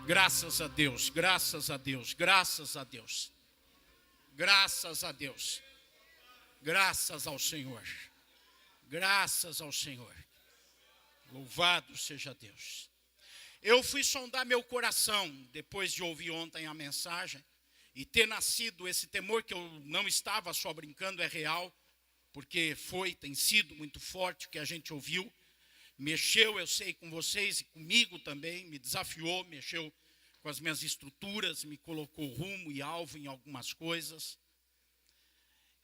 Graças a Deus, graças a Deus, graças a Deus, graças a Deus, graças ao Senhor, graças ao Senhor, louvado seja Deus. Eu fui sondar meu coração, depois de ouvir ontem a mensagem, e ter nascido esse temor que eu não estava só brincando, é real, porque tem sido muito forte o que a gente ouviu. Mexeu, eu sei, com vocês e comigo também, me desafiou, mexeu com as minhas estruturas, me colocou rumo e alvo em algumas coisas.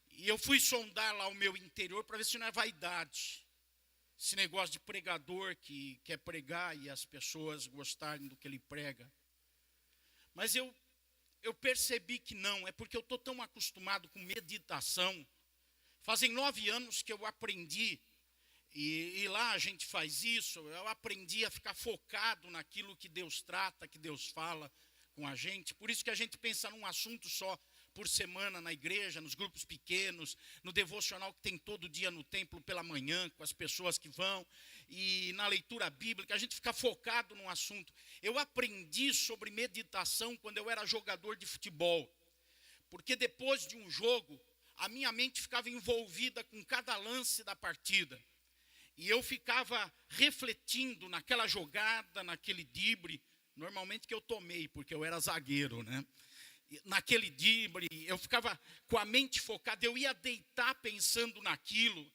E eu fui sondar lá o meu interior para ver se não é vaidade. Esse negócio de pregador que quer pregar e as pessoas gostarem do que ele prega. Mas eu percebi que não, é porque eu estou tão acostumado com meditação. Fazem 9 anos que eu aprendi. E lá a gente faz isso, eu aprendi a ficar focado naquilo que Deus trata, que Deus fala com a gente. Por isso que a gente pensa num assunto só por semana na igreja, nos grupos pequenos, no devocional que tem todo dia no templo pela manhã, com as pessoas que vão, e na leitura bíblica, a gente fica focado num assunto. Eu aprendi sobre meditação quando eu era jogador de futebol, porque depois de um jogo, a minha mente ficava envolvida com cada lance da partida. E eu ficava refletindo naquela jogada, naquele drible, normalmente que eu tomei, porque eu era zagueiro, né? Naquele drible, eu ficava com a mente focada, eu ia deitar pensando naquilo,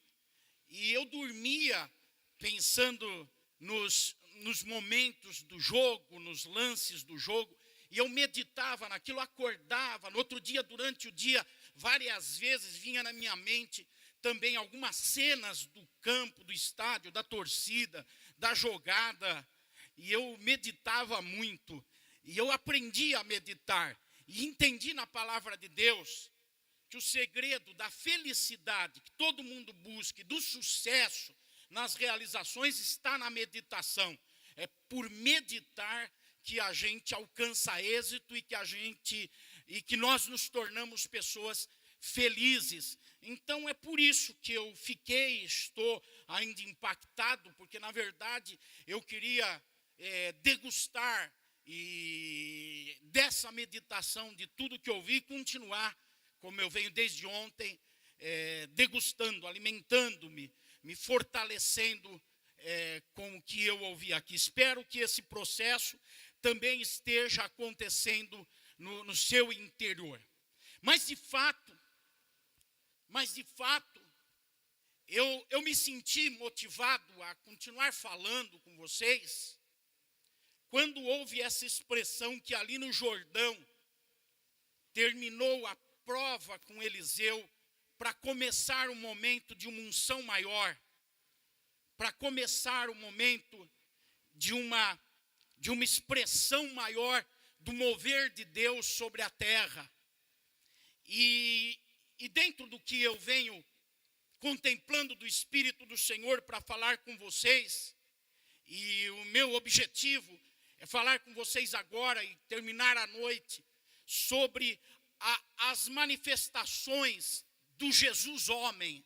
e eu dormia pensando nos momentos do jogo, nos lances do jogo, e eu meditava naquilo, acordava, no outro dia, durante o dia, várias vezes vinha na minha mente também algumas cenas do campo, do estádio, da torcida, da jogada, e eu meditava muito, e eu aprendi a meditar, e entendi na palavra de Deus que o segredo da felicidade que todo mundo busca, do sucesso nas realizações, está na meditação. É por meditar que a gente alcança êxito e que nós nos tornamos pessoas felizes. Então é por isso que eu estou ainda impactado, porque na verdade eu queria degustar dessa meditação, de tudo que eu ouvi, continuar, como eu venho desde ontem, degustando, alimentando-me, me fortalecendo com o que eu ouvi aqui. Espero que esse processo também esteja acontecendo no seu interior. Mas de fato, eu me senti motivado a continuar falando com vocês quando houve essa expressão que ali no Jordão terminou a prova com Eliseu para começar o momento de uma unção maior, para começar o momento de uma expressão maior do mover de Deus sobre a terra. E dentro do que eu venho contemplando do Espírito do Senhor para falar com vocês, e o meu objetivo é falar com vocês agora e terminar a noite sobre as manifestações do Jesus homem,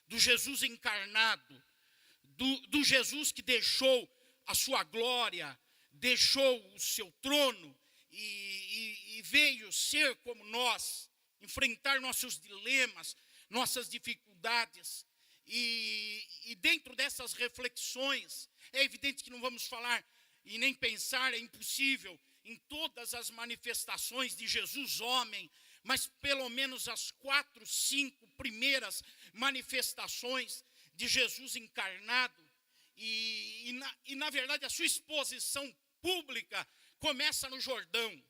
do Jesus encarnado, do Jesus que deixou a sua glória, deixou o seu trono e veio ser como nós, enfrentar nossos dilemas, nossas dificuldades. E dentro dessas reflexões, é evidente que não vamos falar e nem pensar, é impossível, em todas as manifestações de Jesus homem, mas pelo menos as 4, 5 primeiras manifestações de Jesus encarnado. E na verdade, a sua exposição pública começa no Jordão.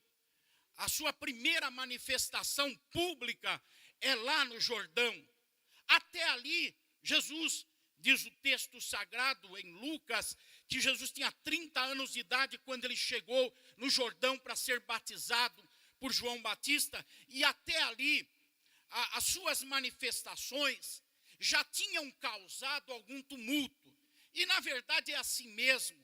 A sua primeira manifestação pública é lá no Jordão. Até ali, Jesus, diz o texto sagrado em Lucas, que Jesus tinha 30 anos de idade quando ele chegou no Jordão para ser batizado por João Batista. E até ali, as suas manifestações já tinham causado algum tumulto. E na verdade é assim mesmo.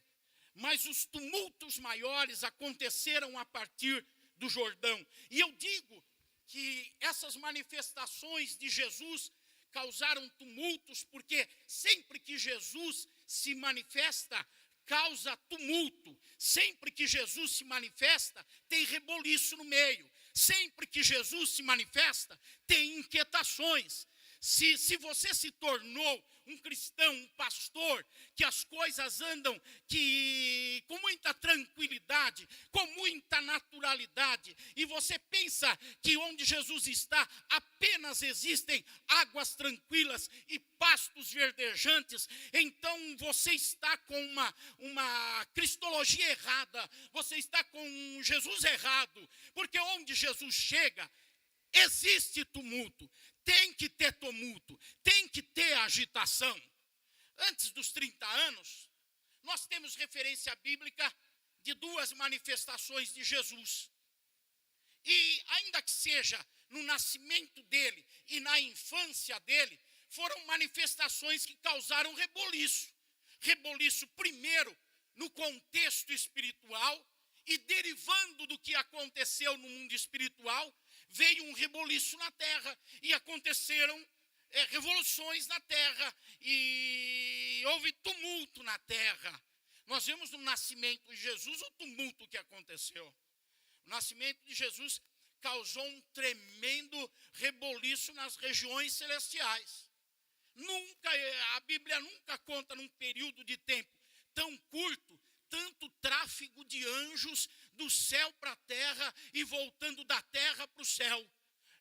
Mas os tumultos maiores aconteceram a partir do Jordão. E eu digo que essas manifestações de Jesus causaram tumultos, porque sempre que Jesus se manifesta, causa tumulto. Sempre que Jesus se manifesta, tem reboliço no meio. Sempre que Jesus se manifesta, tem inquietações. Se você se tornou um cristão, um pastor, que as coisas andam com muita tranquilidade, com muita naturalidade, e você pensa que onde Jesus está apenas existem águas tranquilas e pastos verdejantes, então você está com uma cristologia errada, você está com um Jesus errado, porque onde Jesus chega, existe tumulto. Tem que ter tumulto, tem que ter agitação. Antes dos 30 anos, nós temos referência bíblica de 2 manifestações de Jesus. E ainda que seja no nascimento dele e na infância dele, foram manifestações que causaram reboliço. Reboliço primeiro no contexto espiritual e derivando do que aconteceu no mundo espiritual, veio um reboliço na terra e aconteceram revoluções na terra e houve tumulto na terra. Nós vemos no nascimento de Jesus o tumulto que aconteceu. O nascimento de Jesus causou um tremendo reboliço nas regiões celestiais. A Bíblia nunca conta num período de tempo tão curto, tanto tráfego de anjos do céu para a terra e voltando da terra para o céu.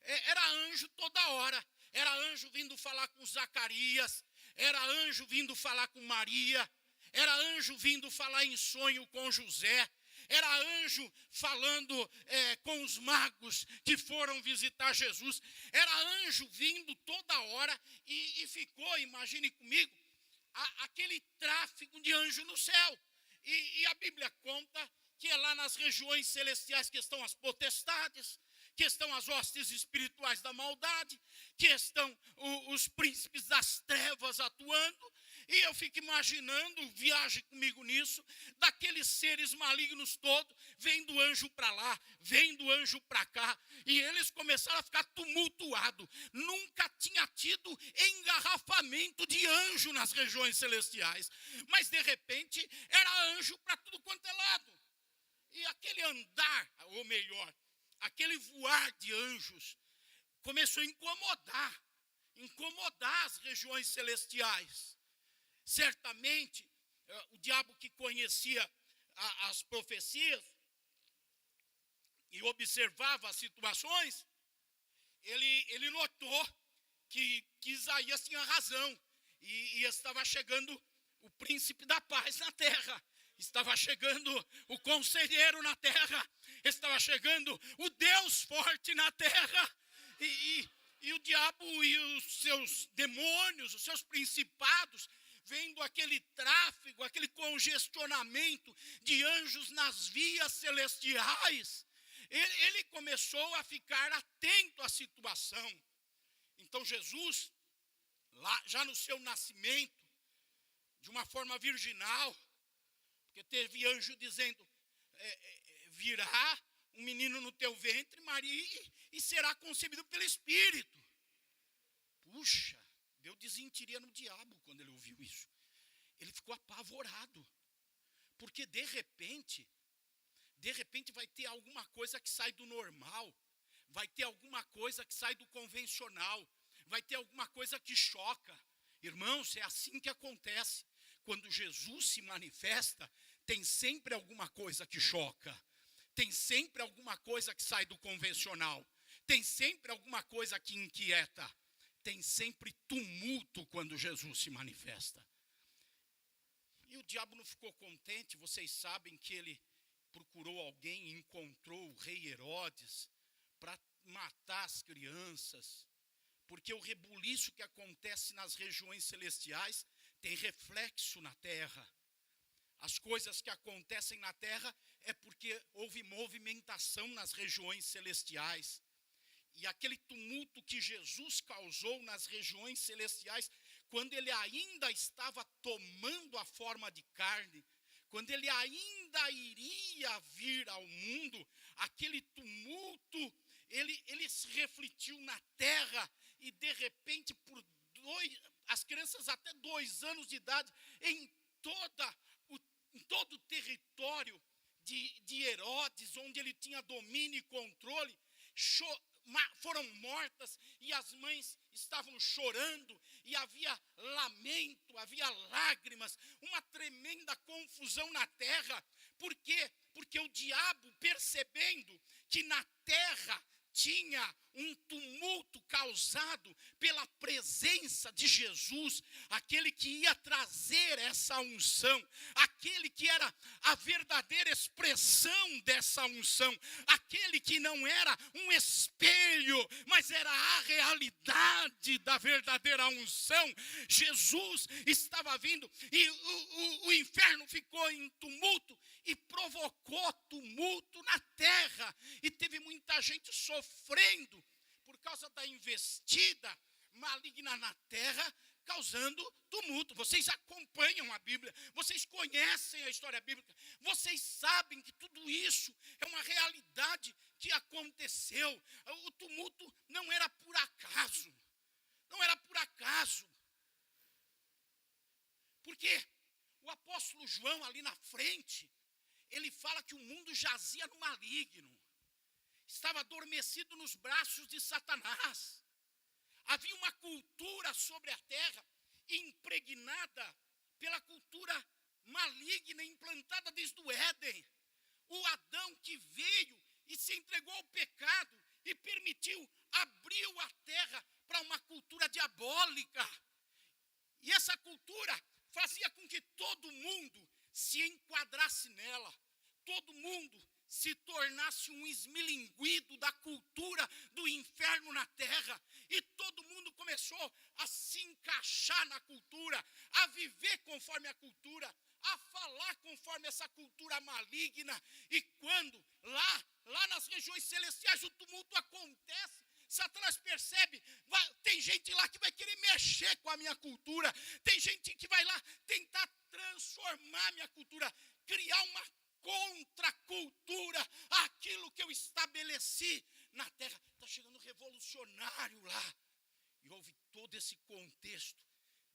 Era anjo toda hora. Era anjo vindo falar com Zacarias. Era anjo vindo falar com Maria. Era anjo vindo falar em sonho com José. Era anjo falando com os magos que foram visitar Jesus. Era anjo vindo toda hora e ficou, imagine comigo, aquele tráfego de anjo no céu. E a Bíblia conta que é lá nas regiões celestiais que estão as potestades, que estão as hostes espirituais da maldade, que estão os príncipes das trevas atuando. E eu fico imaginando, viaje comigo nisso, daqueles seres malignos todos, vendo anjo para lá, vendo anjo para cá, e eles começaram a ficar tumultuados. Nunca tinha tido engarrafamento de anjo nas regiões celestiais, mas de repente era anjo para tudo quanto é lado. E aquele andar, ou melhor, aquele voar de anjos, começou a incomodar as regiões celestiais. Certamente, o diabo que conhecia as profecias e observava as situações, ele notou que Isaías tinha razão e estava chegando o príncipe da paz na terra. Estava chegando o conselheiro na terra, estava chegando o Deus forte na terra, e o diabo e os seus demônios, os seus principados, vendo aquele tráfego, aquele congestionamento de anjos nas vias celestiais, ele começou a ficar atento à situação. Então Jesus, lá já no seu nascimento, de uma forma virginal, porque teve anjo dizendo, virá um menino no teu ventre, Maria, e será concebido pelo Espírito. Puxa, deu desinteria no diabo quando ele ouviu isso. Ele ficou apavorado, porque de repente vai ter alguma coisa que sai do normal, vai ter alguma coisa que sai do convencional, vai ter alguma coisa que choca. Irmãos, é assim que acontece. Quando Jesus se manifesta, tem sempre alguma coisa que choca, tem sempre alguma coisa que sai do convencional, tem sempre alguma coisa que inquieta, tem sempre tumulto quando Jesus se manifesta. E o diabo não ficou contente, vocês sabem que ele procurou alguém e encontrou o rei Herodes para matar as crianças, porque o rebuliço que acontece nas regiões celestiais tem reflexo na terra. As coisas que acontecem na terra é porque houve movimentação nas regiões celestiais. E aquele tumulto que Jesus causou nas regiões celestiais, quando ele ainda estava tomando a forma de carne, quando ele ainda iria vir ao mundo, aquele tumulto, ele se refletiu na terra e de repente as crianças até 2 anos de idade, em todo o em todo o território de Herodes, onde ele tinha domínio e controle, foram mortas e as mães estavam chorando e havia lamento, havia lágrimas, uma tremenda confusão na terra. Por quê? Porque o diabo, percebendo que na terra tinha um tumulto causado pela presença de Jesus, aquele que ia trazer essa unção, aquele que era a verdadeira expressão dessa unção, aquele que não era um espelho, mas era a realidade da verdadeira unção. Jesus estava vindo e o inferno ficou em tumulto e provocou tumulto na terra, e teve muita gente sofrendo por causa da investida maligna na terra, causando tumulto. Vocês acompanham a Bíblia, vocês conhecem a história bíblica, vocês sabem que tudo isso é uma realidade que aconteceu. O tumulto não era por acaso, não era por acaso, porque o apóstolo João ali na frente, ele fala que o mundo jazia no maligno, estava adormecido nos braços de Satanás. Havia uma cultura sobre a terra impregnada pela cultura maligna implantada desde o Éden. O Adão que veio e se entregou ao pecado e abriu a terra para uma cultura diabólica. E essa cultura fazia com que todo mundo se enquadrasse nela, todo mundo se tornasse um esmilinguido da cultura do inferno na terra, e todo mundo começou a se encaixar na cultura, a viver conforme a cultura, a falar conforme essa cultura maligna. E quando lá nas regiões celestiais o tumulto acontece, Satanás percebe, tem gente lá que vai querer mexer com a minha cultura, tem gente que vai lá tentar transformar a minha cultura, criar uma contracultura àquilo que eu estabeleci na terra. Está chegando revolucionário lá. E houve todo esse contexto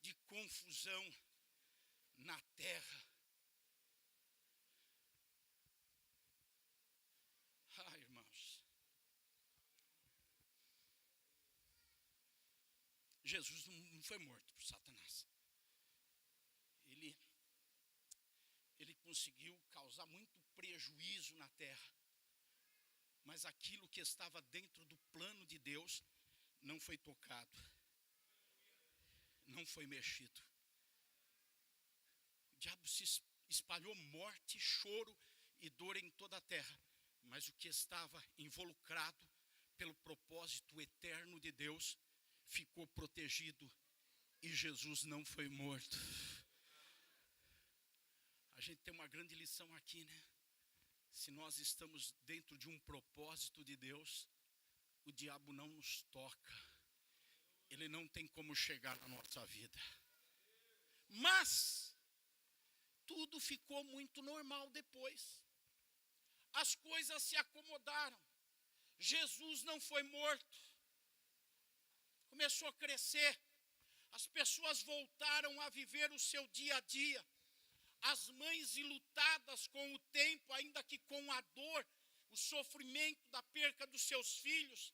de confusão na terra. Irmãos, Jesus não foi morto por Satanás. Ele conseguiu causar muito prejuízo na terra, mas aquilo que estava dentro do plano de Deus não foi tocado, não foi mexido. O diabo se espalhou morte, choro e dor em toda a terra, mas o que estava involucrado pelo propósito eterno de Deus ficou protegido, e Jesus não foi morto. A gente tem uma grande lição aqui, né? Se nós estamos dentro de um propósito de Deus, o diabo não nos toca. Ele não tem como chegar na nossa vida. Mas tudo ficou muito normal depois. As coisas se acomodaram. Jesus não foi morto. Começou a crescer. As pessoas voltaram a viver o seu dia a dia. As mães enlutadas com o tempo, ainda que com a dor, o sofrimento da perca dos seus filhos,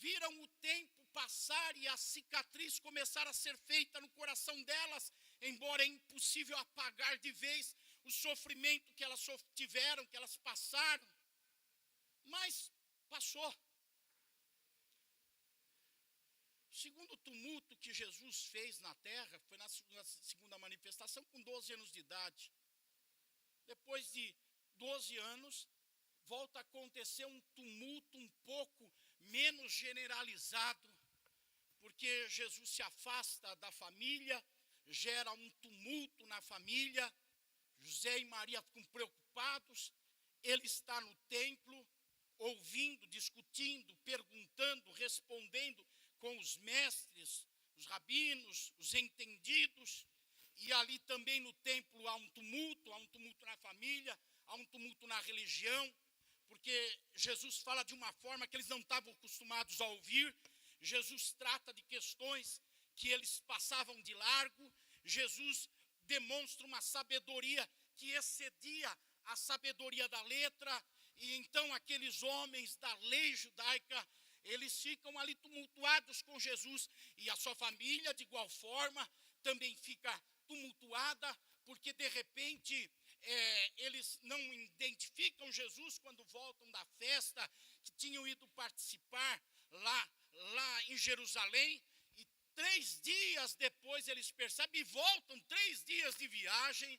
viram o tempo passar e a cicatriz começar a ser feita no coração delas, embora é impossível apagar de vez o sofrimento que elas tiveram, que elas passaram. Mas passou. O segundo tumulto que Jesus fez na terra foi na segunda manifestação, com 12 anos de idade. Depois de 12 anos, volta a acontecer um tumulto um pouco menos generalizado, porque Jesus se afasta da família, gera um tumulto na família. José e Maria ficam preocupados. Ele está no templo, ouvindo, discutindo, perguntando, respondendo com os mestres, os rabinos, os entendidos. E ali também no templo há um tumulto na família, há um tumulto na religião, porque Jesus fala de uma forma que eles não estavam acostumados a ouvir. Jesus trata de questões que eles passavam de largo. Jesus demonstra uma sabedoria que excedia a sabedoria da letra, e então aqueles homens da lei judaica, eles ficam ali tumultuados com Jesus, e a sua família, de igual forma, também fica tumultuada, porque de repente eles não identificam Jesus quando voltam da festa que tinham ido participar lá em Jerusalém, e 3 dias depois eles percebem e voltam 3 dias de viagem,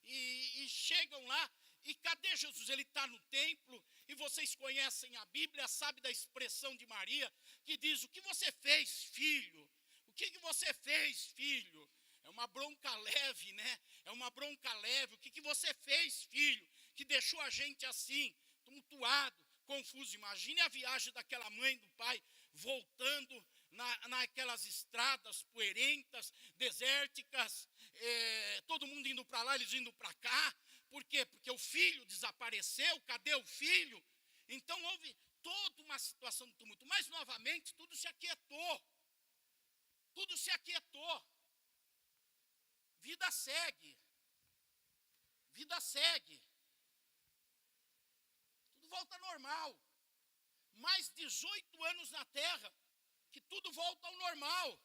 e chegam lá, e cadê Jesus? Ele está no templo, e vocês conhecem a Bíblia, sabem da expressão de Maria, que diz: o que você fez, filho? O que você fez, filho? É uma bronca leve, né? É uma bronca leve. O que você fez, filho? Que deixou a gente assim, tumultuado, confuso. Imagine a viagem daquela mãe e do pai, voltando naquelas estradas poeirentas, desérticas, todo mundo indo para lá, eles indo para cá. Por quê? Porque o filho desapareceu. Cadê o filho? Então houve toda uma situação de tumulto. Mas novamente tudo se aquietou. Tudo se aquietou. Vida segue. Vida segue. Tudo volta ao normal. Mais 18 anos na terra, que tudo volta ao normal.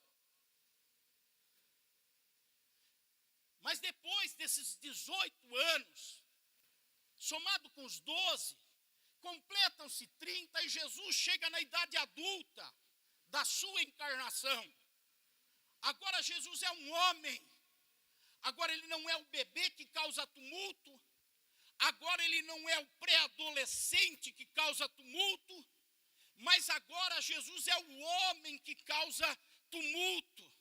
Mas depois desses 18 anos, somado com os 12, completam-se 30 e Jesus chega na idade adulta da sua encarnação. Agora Jesus é um homem. Agora ele não é o bebê que causa tumulto. Agora ele não é o pré-adolescente que causa tumulto. Mas agora Jesus é o homem que causa tumulto.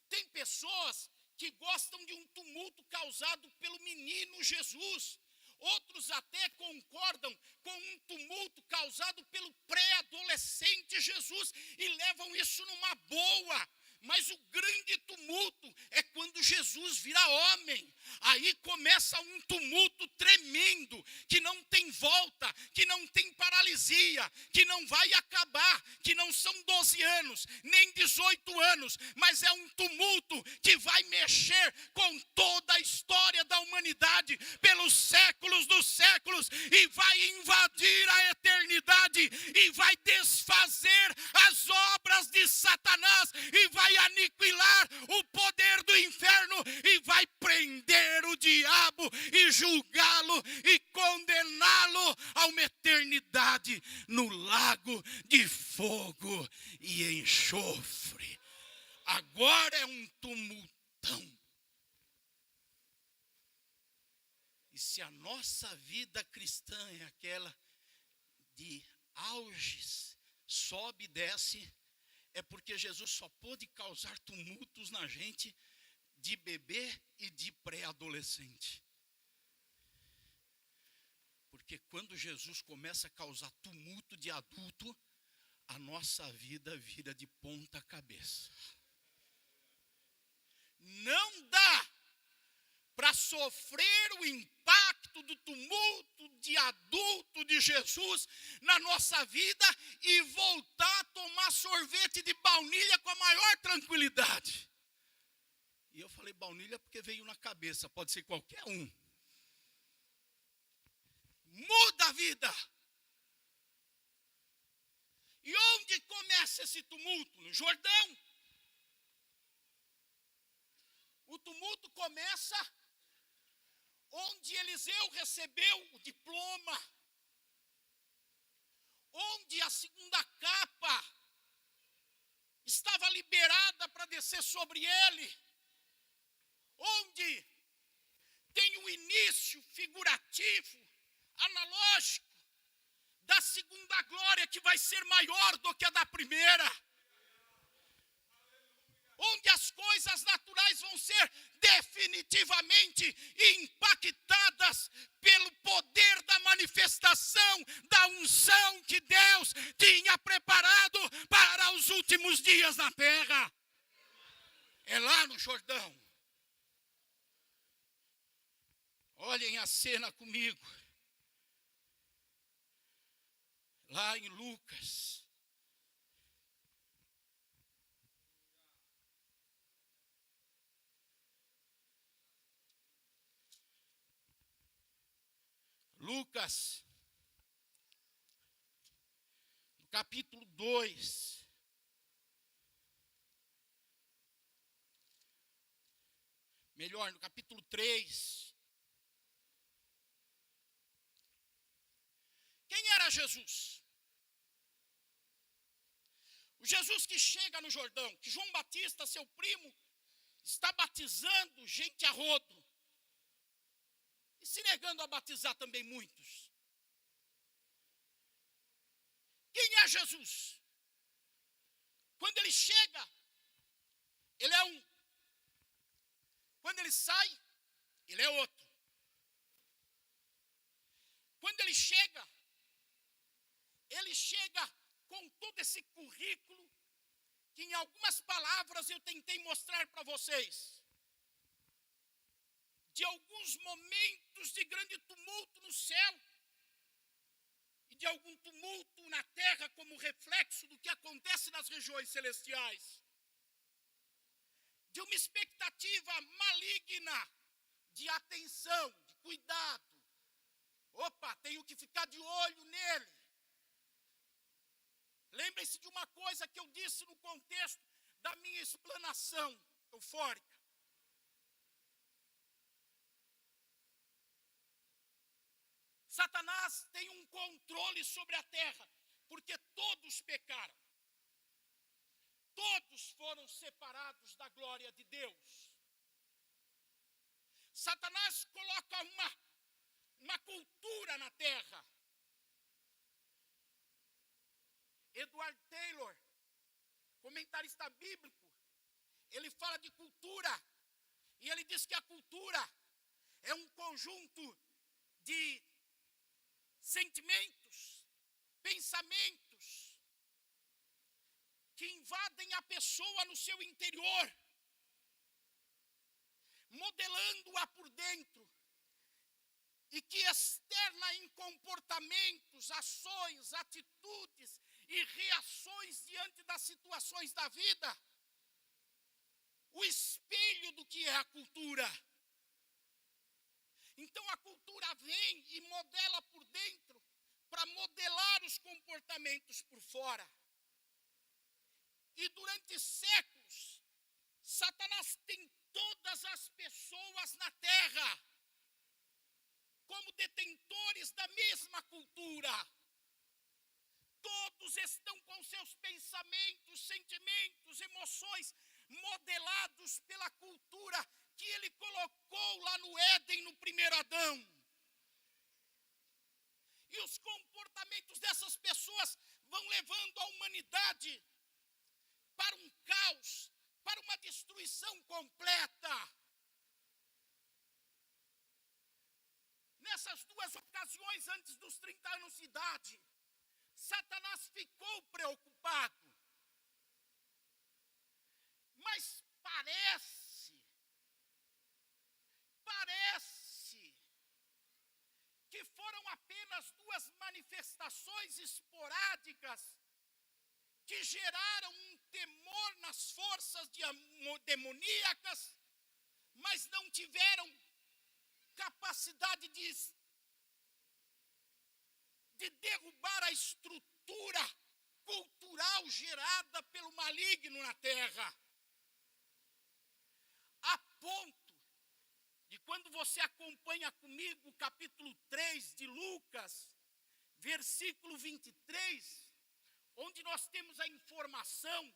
Tem pessoas que gostam de um tumulto causado pelo menino Jesus. Outros até concordam com um tumulto causado pelo pré-adolescente Jesus e levam isso numa boa. Mas o grande tumulto é quando Jesus vira homem. Aí começa um tumulto tremendo, que não tem volta, que não tem paralisia, que não vai acabar, que não são 12 anos, nem 18 anos, mas é um tumulto que vai mexer com toda a história da humanidade, pelos séculos dos séculos, e vai invadir a eternidade, e vai desfazer as obras de Satanás, e vai aniquilar o poder do inferno, e vai prender o diabo e julgá-lo e condená-lo a uma eternidade no lago de fogo e enxofre. Agora é um tumultão. E se a nossa vida cristã é aquela de auges, sobe e desce, é porque Jesus só pôde causar tumultos na gente de bebê e de pré-adolescente. Porque quando Jesus começa a causar tumulto de adulto, a nossa vida vira de ponta cabeça. Não dá para sofrer o impacto do tumulto de adulto de Jesus na nossa vida e voltar a tomar sorvete de baunilha com a maior tranquilidade. E eu falei baunilha porque veio na cabeça, pode ser qualquer um. Muda a vida. E onde começa esse tumulto? No Jordão. O tumulto começa onde Eliseu recebeu o diploma, onde a segunda capa estava liberada para descer sobre ele, onde tem o início figurativo, analógico, da segunda glória que vai ser maior do que a da primeira. Onde as coisas naturais vão ser definitivamente impactadas pelo poder da manifestação, da unção que Deus tinha preparado para os últimos dias na terra. É lá no Jordão. Olhem a cena comigo. Lá em Lucas. Lucas, no capítulo 2. Melhor, no capítulo 3. Quem era Jesus? O Jesus que chega no Jordão, que João Batista, seu primo, está batizando gente a rodo. E se negando a batizar também muitos. Quem é Jesus? Quando ele chega, ele é um. Quando ele sai, ele é outro. Quando ele chega com todo esse currículo que em algumas palavras eu tentei mostrar para vocês. De alguns momentos de grande tumulto no céu e de algum tumulto na terra como reflexo do que acontece nas regiões celestiais. De uma expectativa maligna de atenção, de cuidado. Opa, tenho que ficar de olho nele. Lembrem-se de uma coisa que eu disse no contexto da minha explanação eufórica. Satanás tem um controle sobre a terra, porque todos pecaram. Todos foram separados da glória de Deus. Satanás coloca uma cultura na terra. Edward Taylor, comentarista bíblico, ele fala de cultura. E ele diz que a cultura é um conjunto de sentimentos, pensamentos, que invadem a pessoa no seu interior, modelando-a por dentro, e que externa em comportamentos, ações, atitudes e reações diante das situações da vida, o espelho do que é a cultura. Então a cultura vem e modela por dentro para modelar os comportamentos por fora. E durante séculos, Satanás tem todas as pessoas na terra como detentores da mesma cultura. Todos estão com seus pensamentos, sentimentos, emoções modelados pela cultura que ele colocou lá no Éden, no primeiro Adão. E os comportamentos dessas pessoas vão levando a humanidade para um caos, para uma destruição completa. Nessas duas ocasiões antes dos 30 anos de idade, Satanás ficou preocupado. Mas parece que foram apenas duas manifestações esporádicas que geraram um temor nas forças demoníacas, mas não tiveram capacidade de derrubar a estrutura cultural gerada pelo maligno na terra. A ponto de, quando você acompanha comigo o capítulo 3 de Lucas, versículo 23, onde nós temos a informação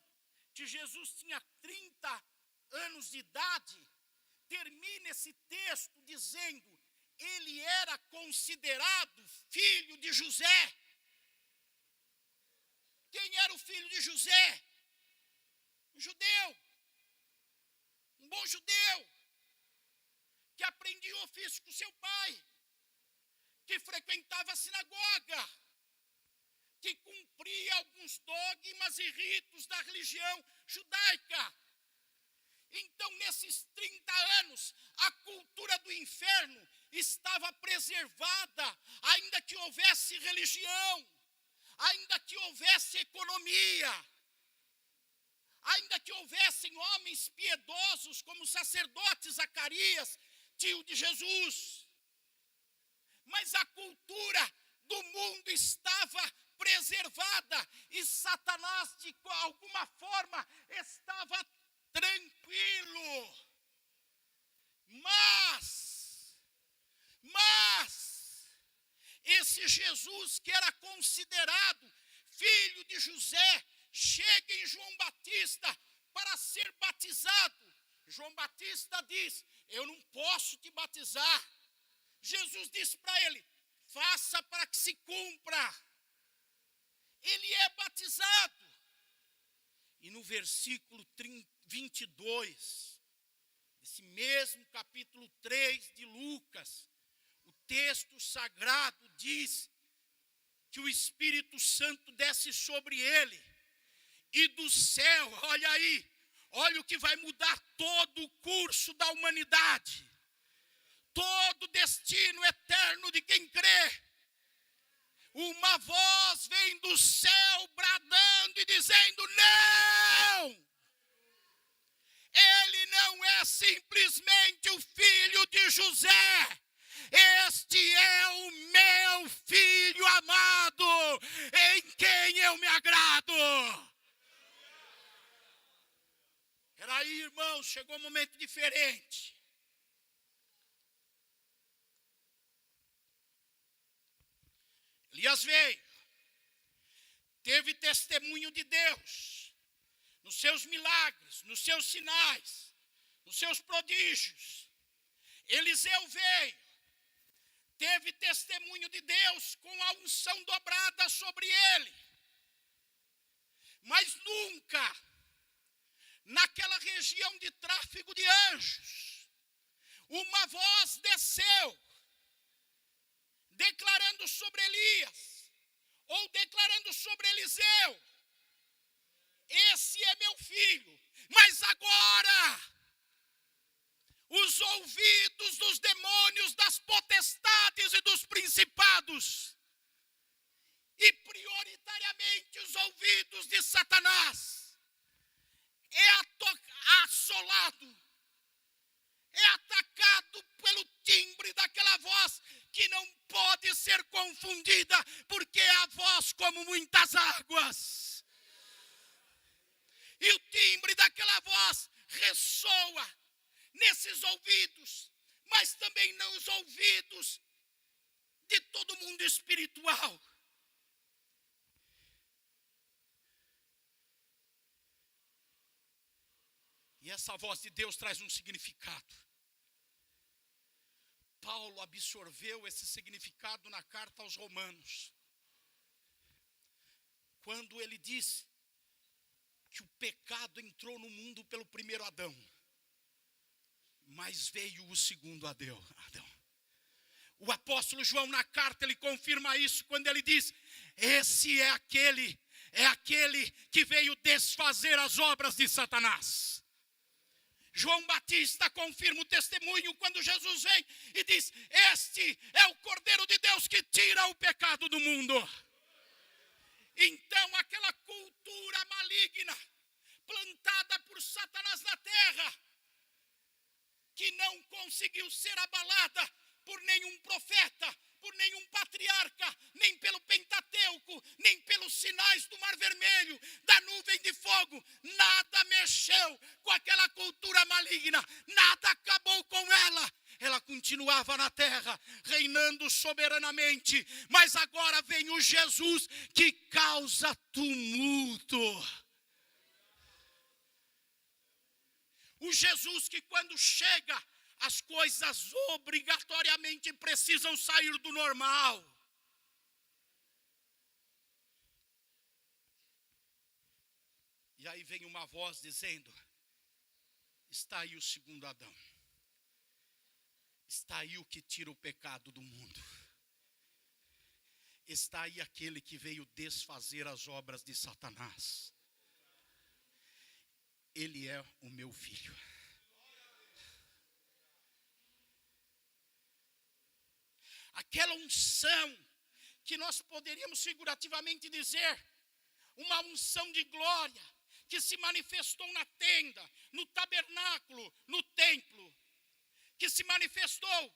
que Jesus tinha 30 anos de idade, termina esse texto dizendo: ele era considerado filho de José. Quem era o filho de José? Um judeu. Um bom judeu. Que aprendia o ofício com seu pai. Que frequentava a sinagoga. Que cumpria alguns dogmas e ritos da religião judaica. Então, nesses 30 anos, a cultura do inferno estava preservada, ainda que houvesse religião, ainda que houvesse economia, ainda que houvessem homens piedosos como o sacerdote Zacarias, tio de Jesus. mas a cultura do mundo estava preservada e Satanás, de alguma forma, estava tranquilo. Mas, esse Jesus que era considerado filho de José, chega em João Batista para ser batizado. João Batista diz: eu não posso te batizar. Jesus diz para ele: faça para que se cumpra. Ele é batizado. E no versículo 22, esse mesmo capítulo 3 de Lucas, o texto sagrado diz que o Espírito Santo desce sobre ele. E do céu, olha aí, olha o que vai mudar todo o curso da humanidade. Todo o destino eterno de quem crê. Uma voz vem do céu bradando e dizendo: não! Ele não é simplesmente o filho de José. Este é o meu filho amado, em quem eu me agrado. Peraí, irmãos, chegou um momento diferente. Elias veio, teve testemunho de Deus, nos seus milagres, nos seus sinais, nos seus prodígios. Eliseu veio, teve testemunho de Deus com a unção dobrada sobre ele. Mas nunca, naquela região de tráfego de anjos, uma voz desceu, declarando sobre Elias, ou declarando sobre Eliseu: esse é meu filho. Mas agora, os ouvidos dos demônios, das potestades e dos principados, e prioritariamente os ouvidos de Satanás, é assolado, é atacado pelo timbre daquela voz que não pode ser confundida, porque é a voz como muitas águas. E o timbre daquela voz ressoa nesses ouvidos, mas também nos ouvidos de todo mundo espiritual. E essa voz de Deus traz um significado. Paulo absorveu esse significado na carta aos Romanos, quando ele diz que o pecado entrou no mundo pelo primeiro Adão, mas veio o segundo Adão. O apóstolo João, na carta, ele confirma isso quando ele diz: esse é aquele que veio desfazer as obras de Satanás. João Batista confirma o testemunho quando Jesus vem e diz: este é o Cordeiro de Deus que tira o pecado do mundo. Então aquela cultura maligna plantada por Satanás na terra, que não conseguiu ser abalada por nenhum profeta, por nenhum patriarca, nem pelo Pentateuco, nem pelos sinais do Mar Vermelho, da nuvem de fogo, nada mexeu com aquela cultura maligna, nada acabou com ela. Ela continuava na terra, reinando soberanamente, mas agora vem o Jesus que causa tumulto. O Jesus que, quando chega, as coisas obrigatoriamente precisam sair do normal. E aí vem uma voz dizendo: está aí o segundo Adão. Está aí o que tira o pecado do mundo. Está aí aquele que veio desfazer as obras de Satanás. Ele é o meu filho. Aquela unção que nós poderíamos figurativamente dizer, uma unção de glória, que se manifestou na tenda, no tabernáculo, no templo, que se manifestou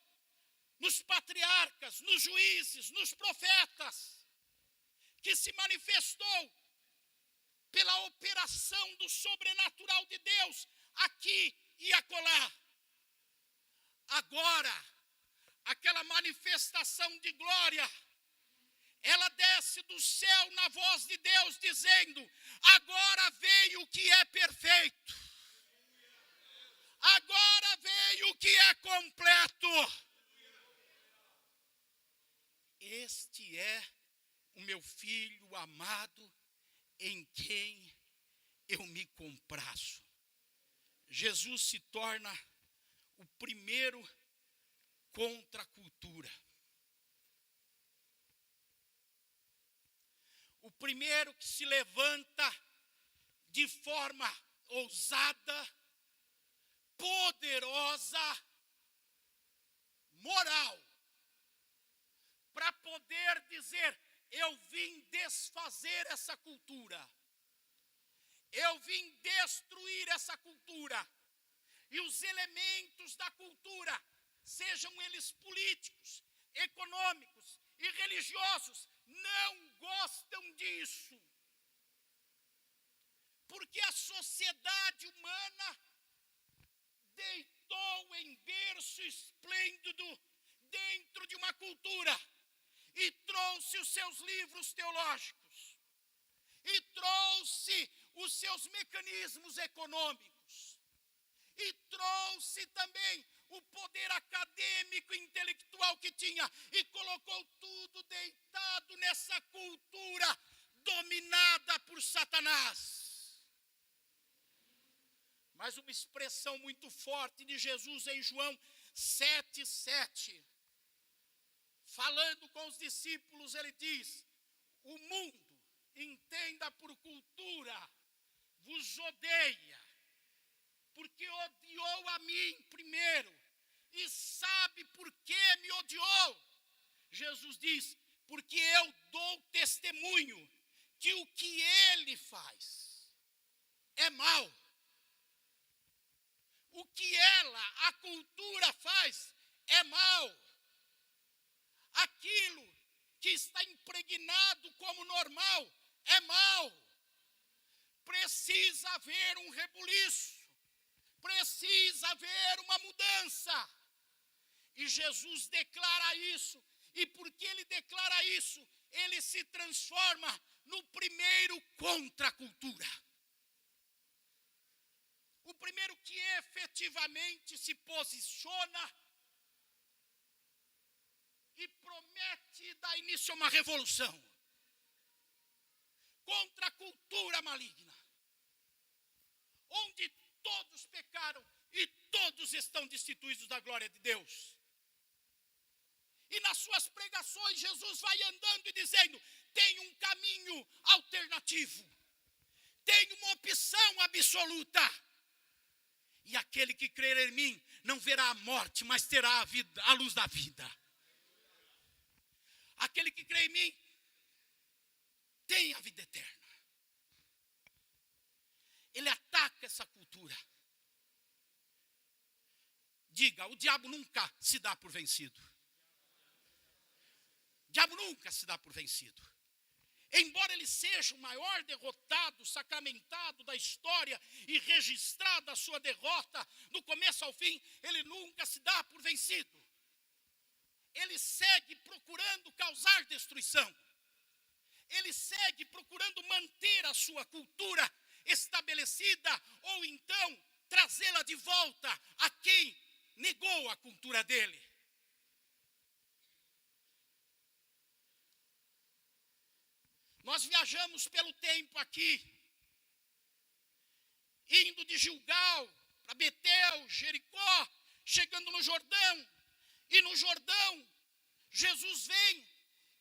nos patriarcas, nos juízes, nos profetas, que se manifestou pela operação do sobrenatural de Deus, aqui e acolá. Agora, aquela manifestação de glória, ela desce do céu na voz de Deus, dizendo: agora veio o que é perfeito, agora veio o que é completo. Este é o meu filho amado, em quem eu me comprazo. Jesus se torna o primeiro contra a cultura. O primeiro que se levanta de forma ousada, poderosa, moral, para poder dizer: eu vim desfazer essa cultura, eu vim destruir essa cultura. E os elementos da cultura, sejam eles políticos, econômicos e religiosos, não gostam disso. Porque a sociedade humana deitou em berço esplêndido dentro de uma cultura e trouxe os seus livros teológicos, e trouxe os seus mecanismos econômicos, e trouxe também o poder acadêmico e intelectual que tinha, e colocou tudo deitado nessa cultura dominada por Satanás. Mas uma expressão muito forte de Jesus em João 7,7, falando com os discípulos, ele diz: o mundo, entenda por cultura, vos odeia, porque odiou a mim primeiro. E sabe por que me odiou? Jesus diz: porque eu dou testemunho que o que ele faz é mal. O que a cultura faz é mal. Aquilo que está impregnado como normal é mal. Precisa haver um rebuliço, precisa haver uma mudança. E Jesus declara isso, e porque ele declara isso, ele se transforma no primeiro contra a cultura. O primeiro que efetivamente se posiciona e promete dar início a uma revolução contra a cultura maligna, onde todos pecaram e todos estão destituídos da glória de Deus. E nas suas pregações Jesus vai andando e dizendo: tem um caminho alternativo, tem uma opção absoluta. E aquele que crer em mim não verá a morte, mas terá a vida, a luz da vida. Aquele que crê em mim tem a vida eterna. Ele ataca essa cultura. Diga: o diabo nunca se dá por vencido. O diabo nunca se dá por vencido. Embora ele seja o maior derrotado, sacramentado da história e registrada a sua derrota do começo ao fim, ele nunca se dá por vencido. Ele segue procurando causar destruição. Ele segue procurando manter a sua cultura estabelecida, ou então trazê-la de volta a quem negou a cultura dele. Nós viajamos pelo tempo aqui, indo de Gilgal para Betel, Jericó, chegando no Jordão. E no Jordão, Jesus vem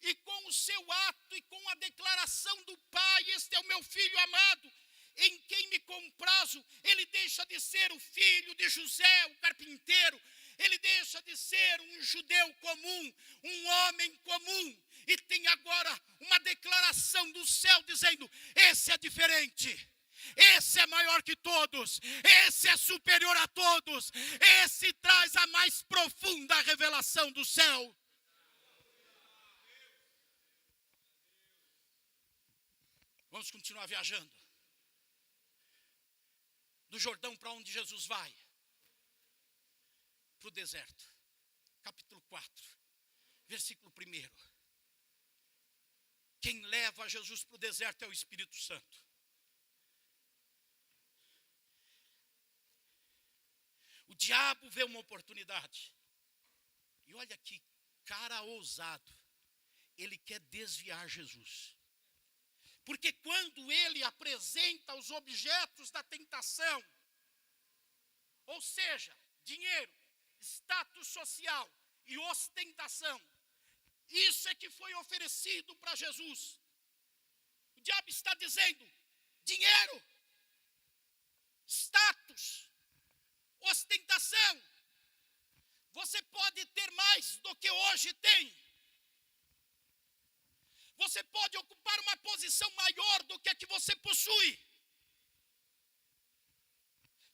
e com o seu ato e com a declaração do Pai: este é o meu filho amado, em quem me comprazo. Ele deixa de ser o filho de José, o carpinteiro. Ele deixa de ser um judeu comum, um homem comum, e tem agora uma declaração do céu dizendo: esse é diferente. esse é maior que todos, esse é superior a todos, esse traz a mais profunda revelação do céu. Vamos continuar viajando. Do Jordão para onde Jesus vai? Para o deserto. Capítulo 4, versículo 1. Quem leva Jesus para o deserto é o Espírito Santo. O diabo vê uma oportunidade. E olha que cara ousado. Ele quer desviar Jesus. Porque quando ele apresenta os objetos da tentação, ou seja, dinheiro, status social e ostentação, isso é que foi oferecido para Jesus. O diabo está dizendo: dinheiro, status, ostentação, você pode ter mais do que hoje tem. Você pode ocupar uma posição maior do que a que você possui.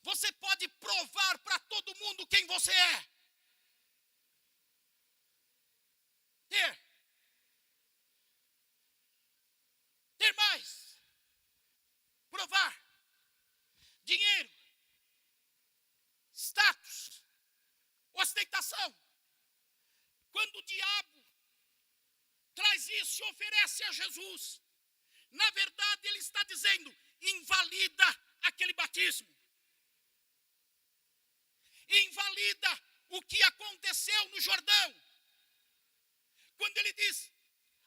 Você pode provar para todo mundo quem você é. Ter mais. Provar. Dinheiro. Status. Ostentação. Quando o diabo traz isso e oferece a Jesus, na verdade ele está dizendo: invalida aquele batismo. Invalida o que aconteceu no Jordão. Quando ele diz: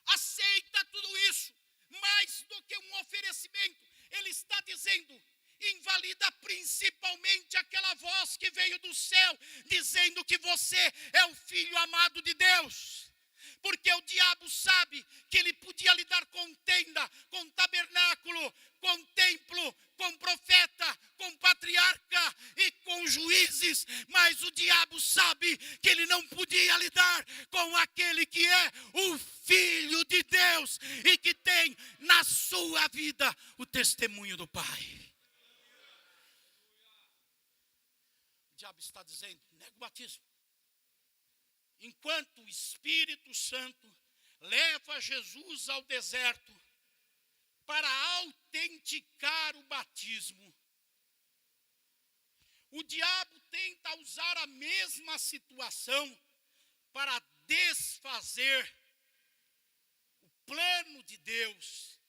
aceita tudo isso, mais do que um oferecimento, ele está dizendo: invalida principalmente aquela voz que veio do céu, dizendo que você é o filho amado de Deus. Porque o diabo sabe que ele podia lidar com tenda, com tabernáculo, com templo, com profeta, com patriarca e com juízes. Mas o diabo sabe que ele não podia lidar com aquele que é o Filho de Deus e que tem na sua vida o testemunho do Pai. O diabo está dizendo: nega o batismo. Enquanto o Espírito Santo leva Jesus ao deserto para autenticar o batismo, o diabo tenta usar a mesma situação para desfazer o plano de Deus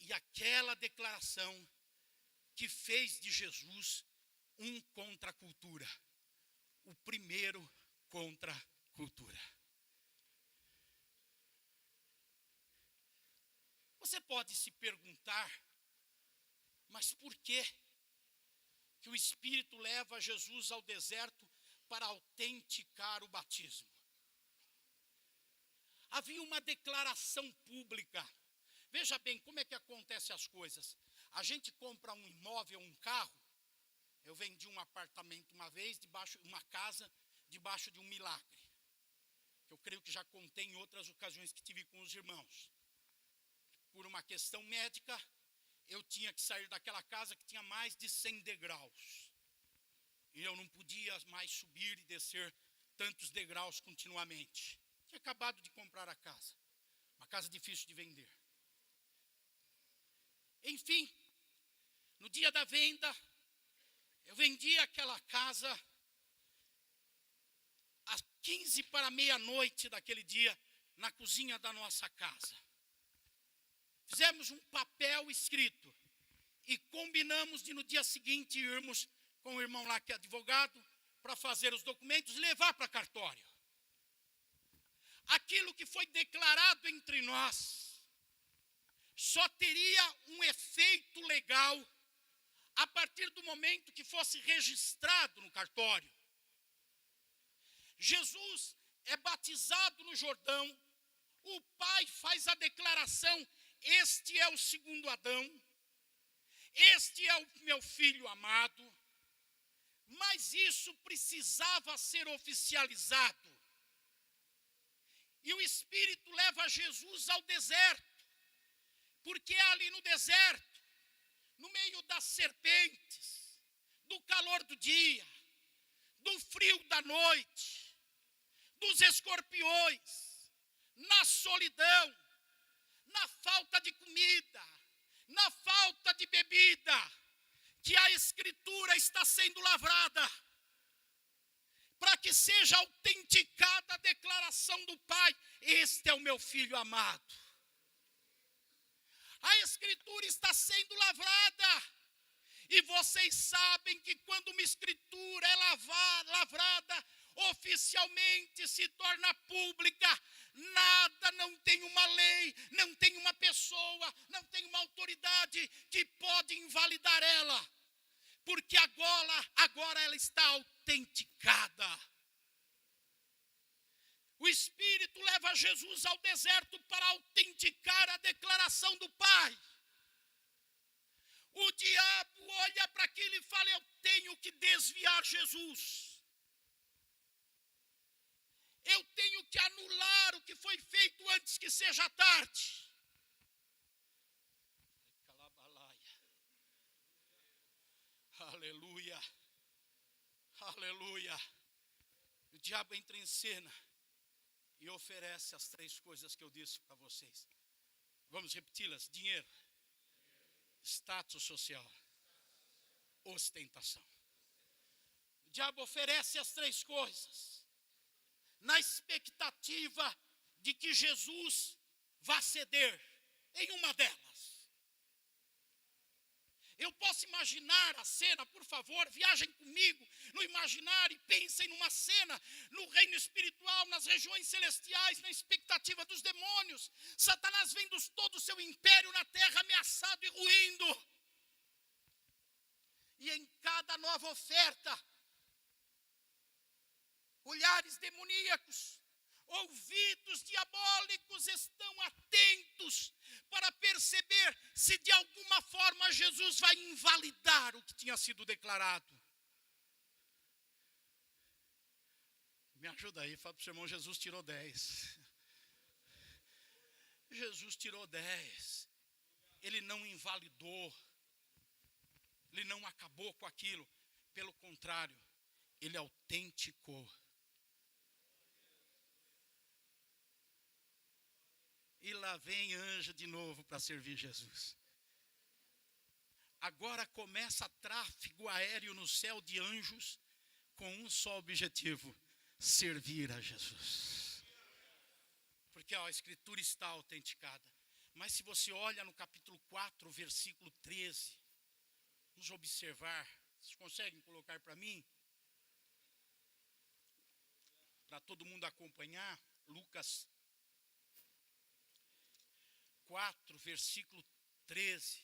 e aquela declaração que fez de Jesus um contra a cultura, o primeiro contra a cultura. Você pode se perguntar: mas por que o Espírito leva Jesus ao deserto para autenticar o batismo? Havia uma declaração pública. Veja bem como é que acontecem as coisas. A gente compra um imóvel, um carro. Eu vendi um apartamento uma vez, uma casa, debaixo de um milagre. Eu creio que já contei em outras ocasiões que tive com os irmãos. Por uma questão médica, eu tinha que sair daquela casa que tinha mais de 100 degraus. E eu não podia mais subir e descer tantos degraus continuamente. Tinha acabado de comprar a casa. Uma casa difícil de vender. Enfim, no dia da venda, eu vendi aquela casa às 15 para meia-noite daquele dia, na cozinha da nossa casa. Fizemos um papel escrito e combinamos de no dia seguinte irmos com o irmão lá que é advogado para fazer os documentos e levar para cartório. Aquilo que foi declarado entre nós só teria um efeito legal a partir do momento que fosse registrado no cartório. Jesus é batizado no Jordão, o pai faz a declaração: este é o segundo Adão, este é o meu filho amado, mas isso precisava ser oficializado. E o Espírito leva Jesus ao deserto, porque é ali no deserto no meio das serpentes, do calor do dia, do frio da noite, dos escorpiões, na solidão, na falta de comida, na falta de bebida, que a Escritura está sendo lavrada, para que seja autenticada a declaração do Pai: este é o meu filho amado. A Escritura está sendo lavrada, e vocês sabem que quando uma Escritura é lavrada, oficialmente se torna pública, nada, não tem uma lei, não tem uma pessoa, não tem uma autoridade que pode invalidar ela, porque agora ela está autenticada. O Espírito leva Jesus ao deserto para autenticar a declaração do Pai. O diabo olha para aquilo e fala: eu tenho que desviar Jesus. Eu tenho que anular o que foi feito antes que seja tarde. Aleluia. Aleluia. O diabo entra em cena e oferece as 3 coisas que eu disse para vocês. Vamos repeti-las: dinheiro, status social, ostentação. O diabo oferece as 3 coisas, na expectativa de que Jesus vá ceder em uma delas. Eu posso imaginar a cena, por favor, viajem comigo no imaginário e pensem numa cena no reino espiritual, nas regiões celestiais, na expectativa dos demônios. Satanás vendo todo o seu império na terra ameaçado e ruindo. E em cada nova oferta, olhares demoníacos, ouvidos diabólicos estão atentos para perceber se de alguma forma Jesus vai invalidar o que tinha sido declarado. Me ajuda aí, fala para o seu irmão: Jesus tirou 10. Jesus tirou 10. Ele não invalidou. Ele não acabou com aquilo. Pelo contrário, ele autenticou. E lá vem anjo de novo para servir Jesus. Agora começa tráfego aéreo no céu de anjos com um só objetivo: servir a Jesus. Porque a Escritura está autenticada. Mas se você olha no capítulo 4, versículo 13, vamos observar. Vocês conseguem colocar para mim? Para todo mundo acompanhar. Lucas 4, versículo 13.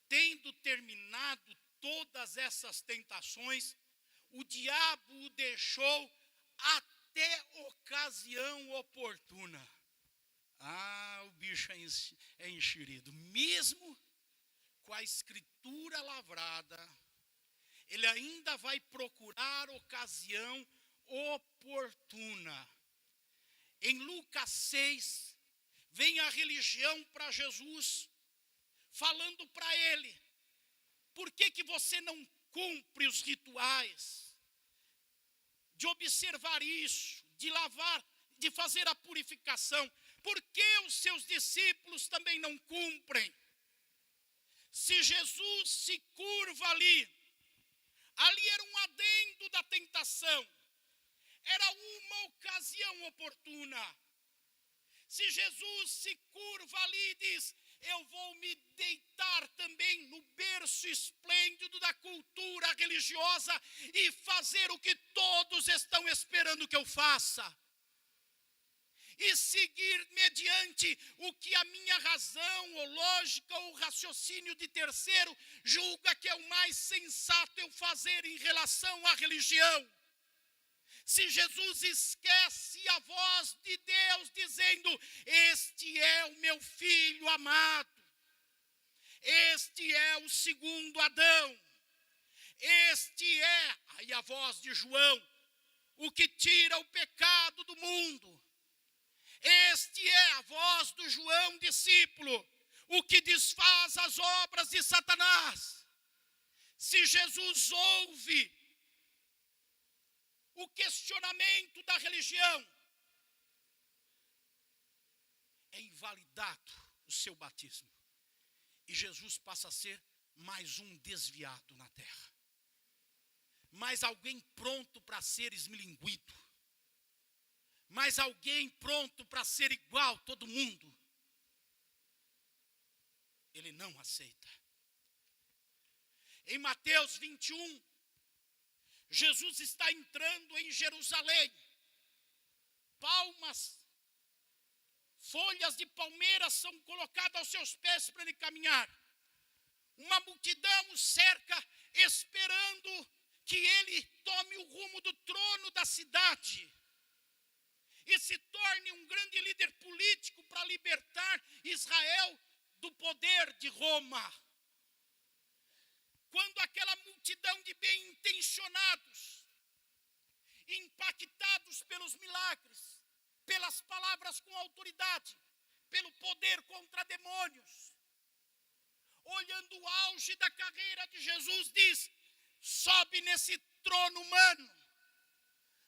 Tendo terminado todas essas tentações, o diabo o deixou até ocasião oportuna. O bicho é enxerido. Mesmo com a Escritura lavrada, ele ainda vai procurar ocasião oportuna. Em Lucas 6, vem a religião para Jesus, falando para ele: por que você não cumpre os rituais? De observar isso, de lavar, de fazer a purificação. Por que os seus discípulos também não cumprem? Se Jesus se curva ali era um adendo da tentação, era uma ocasião oportuna. Se Jesus se curva ali e diz: eu vou me deitar também no berço esplêndido da cultura religiosa e fazer o que todos estão esperando que eu faça, e seguir mediante o que a minha razão, ou lógica, ou raciocínio de terceiro julga que é o mais sensato eu fazer em relação à religião. Se Jesus esquece a voz de Deus dizendo: este é o meu filho amado, este é o segundo Adão, este é, aí a voz de João, o que tira o pecado do mundo. Este é a voz do João discípulo, o que desfaz as obras de Satanás. Se Jesus ouve o questionamento da religião, é invalidado o seu batismo. E Jesus passa a ser mais um desviado na terra. Mais alguém pronto para ser esmilinguido. Mais alguém pronto para ser igual a todo mundo. Ele não aceita. Em Mateus 21, Jesus está entrando em Jerusalém. Palmas, folhas de palmeira são colocadas aos seus pés para ele caminhar. Uma multidão o cerca, esperando que ele tome o rumo do trono da cidade e se torne um grande líder político para libertar Israel do poder de Roma. Quando aquela multidão de bem-intencionados, impactados pelos milagres, pelas palavras com autoridade, pelo poder contra demônios, olhando o auge da carreira de Jesus, diz: sobe nesse trono humano.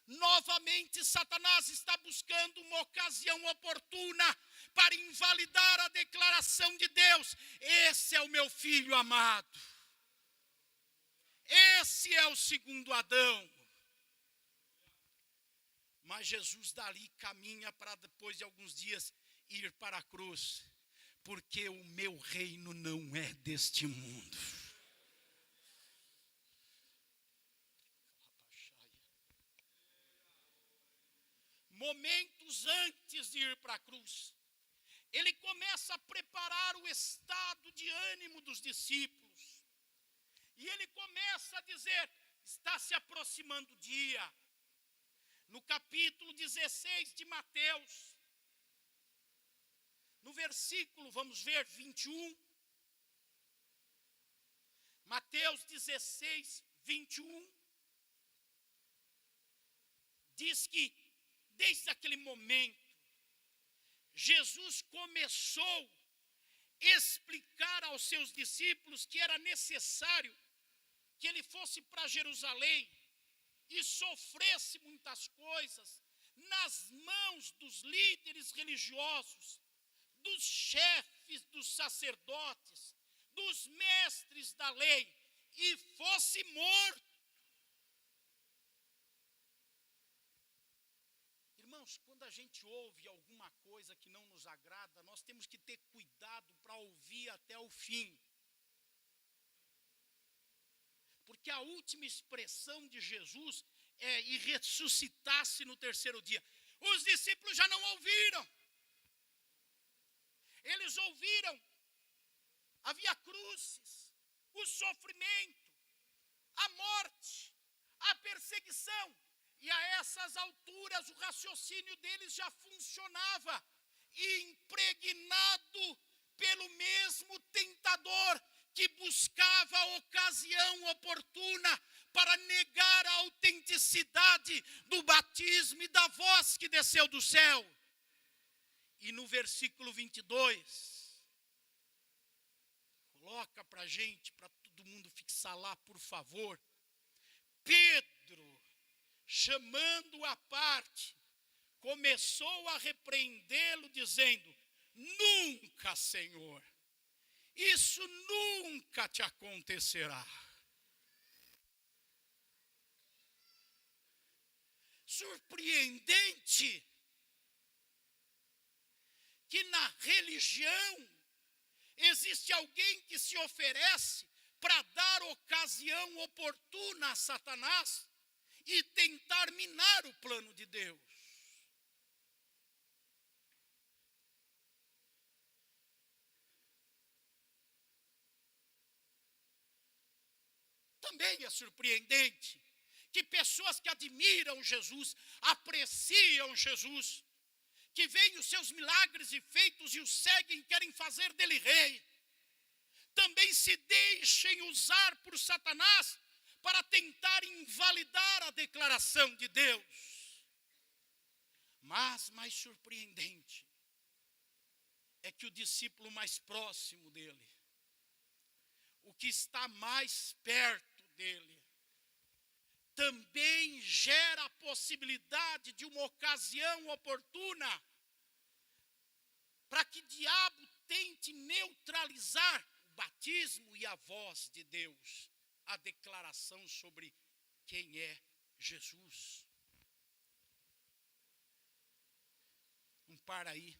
Novamente Satanás está buscando uma ocasião oportuna para invalidar a declaração de Deus. Esse é o meu filho amado. Esse é o segundo Adão. Mas Jesus dali caminha para, depois de alguns dias, ir para a cruz. Porque o meu reino não é deste mundo. Momentos antes de ir para a cruz, ele começa a preparar o estado de ânimo dos discípulos. E ele começa a dizer: está se aproximando o dia. No capítulo 16 de Mateus, no versículo, vamos ver, 21. Mateus 16, 21. Diz que, desde aquele momento, Jesus começou a explicar aos seus discípulos que era necessário que ele fosse para Jerusalém e sofresse muitas coisas nas mãos dos líderes religiosos, dos chefes dos sacerdotes, dos mestres da lei, e fosse morto. Irmãos, quando a gente ouve alguma coisa que não nos agrada, nós temos que ter cuidado para ouvir até o fim. Porque a última expressão de Jesus é: e ressuscitasse no terceiro dia. Os discípulos já não ouviram. Eles ouviram a via crucis, o sofrimento, a morte, a perseguição. E a essas alturas o raciocínio deles já funcionava, impregnado pelo mesmo tentador que buscava a ocasião oportuna para negar a autenticidade do batismo e da voz que desceu do céu. E no versículo 22, coloca para a gente, para todo mundo fixar lá, por favor. Pedro, chamando-o à parte, começou a repreendê-lo, dizendo: nunca, Senhor, isso nunca te acontecerá. Surpreendente que na religião existe alguém que se oferece para dar ocasião oportuna a Satanás e tentar minar o plano de Deus. Também é surpreendente que pessoas que admiram Jesus, apreciam Jesus, que veem os seus milagres e feitos e o seguem, querem fazer dele rei, também se deixem usar por Satanás para tentar invalidar a declaração de Deus. Mas mais surpreendente é que o discípulo mais próximo dele, o que está mais perto dele, também gera a possibilidade de uma ocasião oportuna para que o diabo tente neutralizar o batismo e a voz de Deus, a declaração sobre quem é Jesus. Não para aí.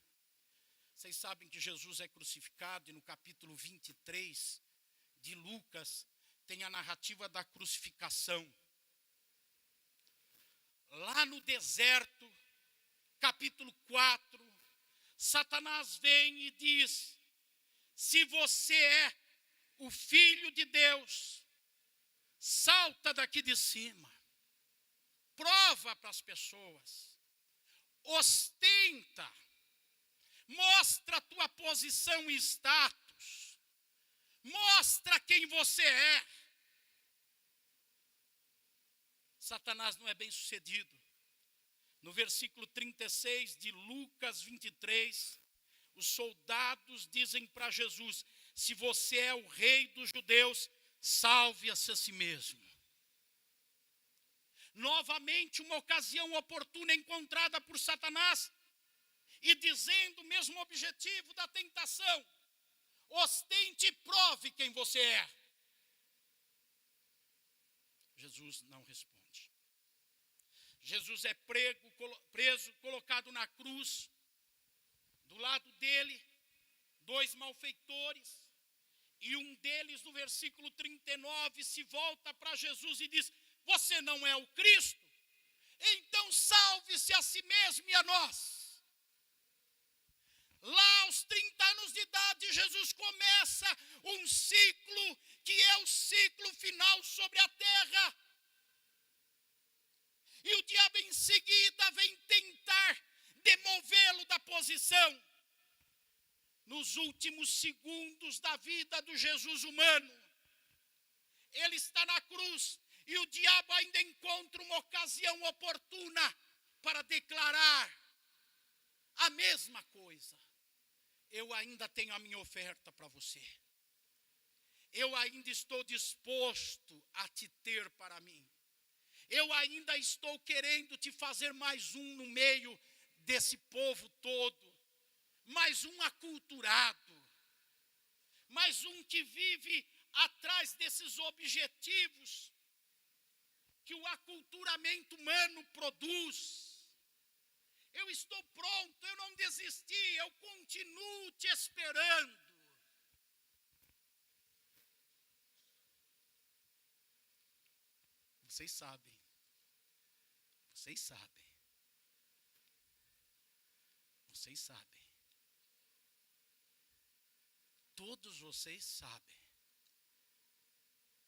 Vocês sabem que Jesus é crucificado e no capítulo 23 de Lucas tem a narrativa da crucificação. Lá no deserto, capítulo 4, Satanás vem e diz: se você é o Filho de Deus, salta daqui de cima, prova para as pessoas, ostenta, mostra a tua posição e status, mostra quem você é. Satanás não é bem sucedido. No versículo 36 de Lucas 23, os soldados dizem para Jesus: se você é o rei dos judeus, salve-se a si mesmo. Novamente uma ocasião oportuna encontrada por Satanás, e dizendo o mesmo objetivo da tentação: ostente e prove quem você é. Jesus não responde. Jesus é preso, colocado na cruz. Do lado dele, 2 malfeitores. E um deles, no versículo 39, se volta para Jesus e diz: você não é o Cristo? Então salve-se a si mesmo e a nós. Lá aos 30 anos de idade, Jesus começa um ciclo que é o ciclo final sobre a terra. E o diabo em seguida vem tentar demovê-lo da posição. Nos últimos segundos da vida do Jesus humano, ele está na cruz e o diabo ainda encontra uma ocasião oportuna para declarar a mesma coisa. Eu ainda tenho a minha oferta para você. Eu ainda estou disposto a te ter para mim. Eu ainda estou querendo te fazer mais um no meio desse povo todo. Mais um aculturado. Mais um que vive atrás desses objetivos que o aculturamento humano produz. Eu estou pronto, eu não desisti, eu continuo te esperando. Vocês sabem. Vocês sabem. Vocês sabem. Todos vocês sabem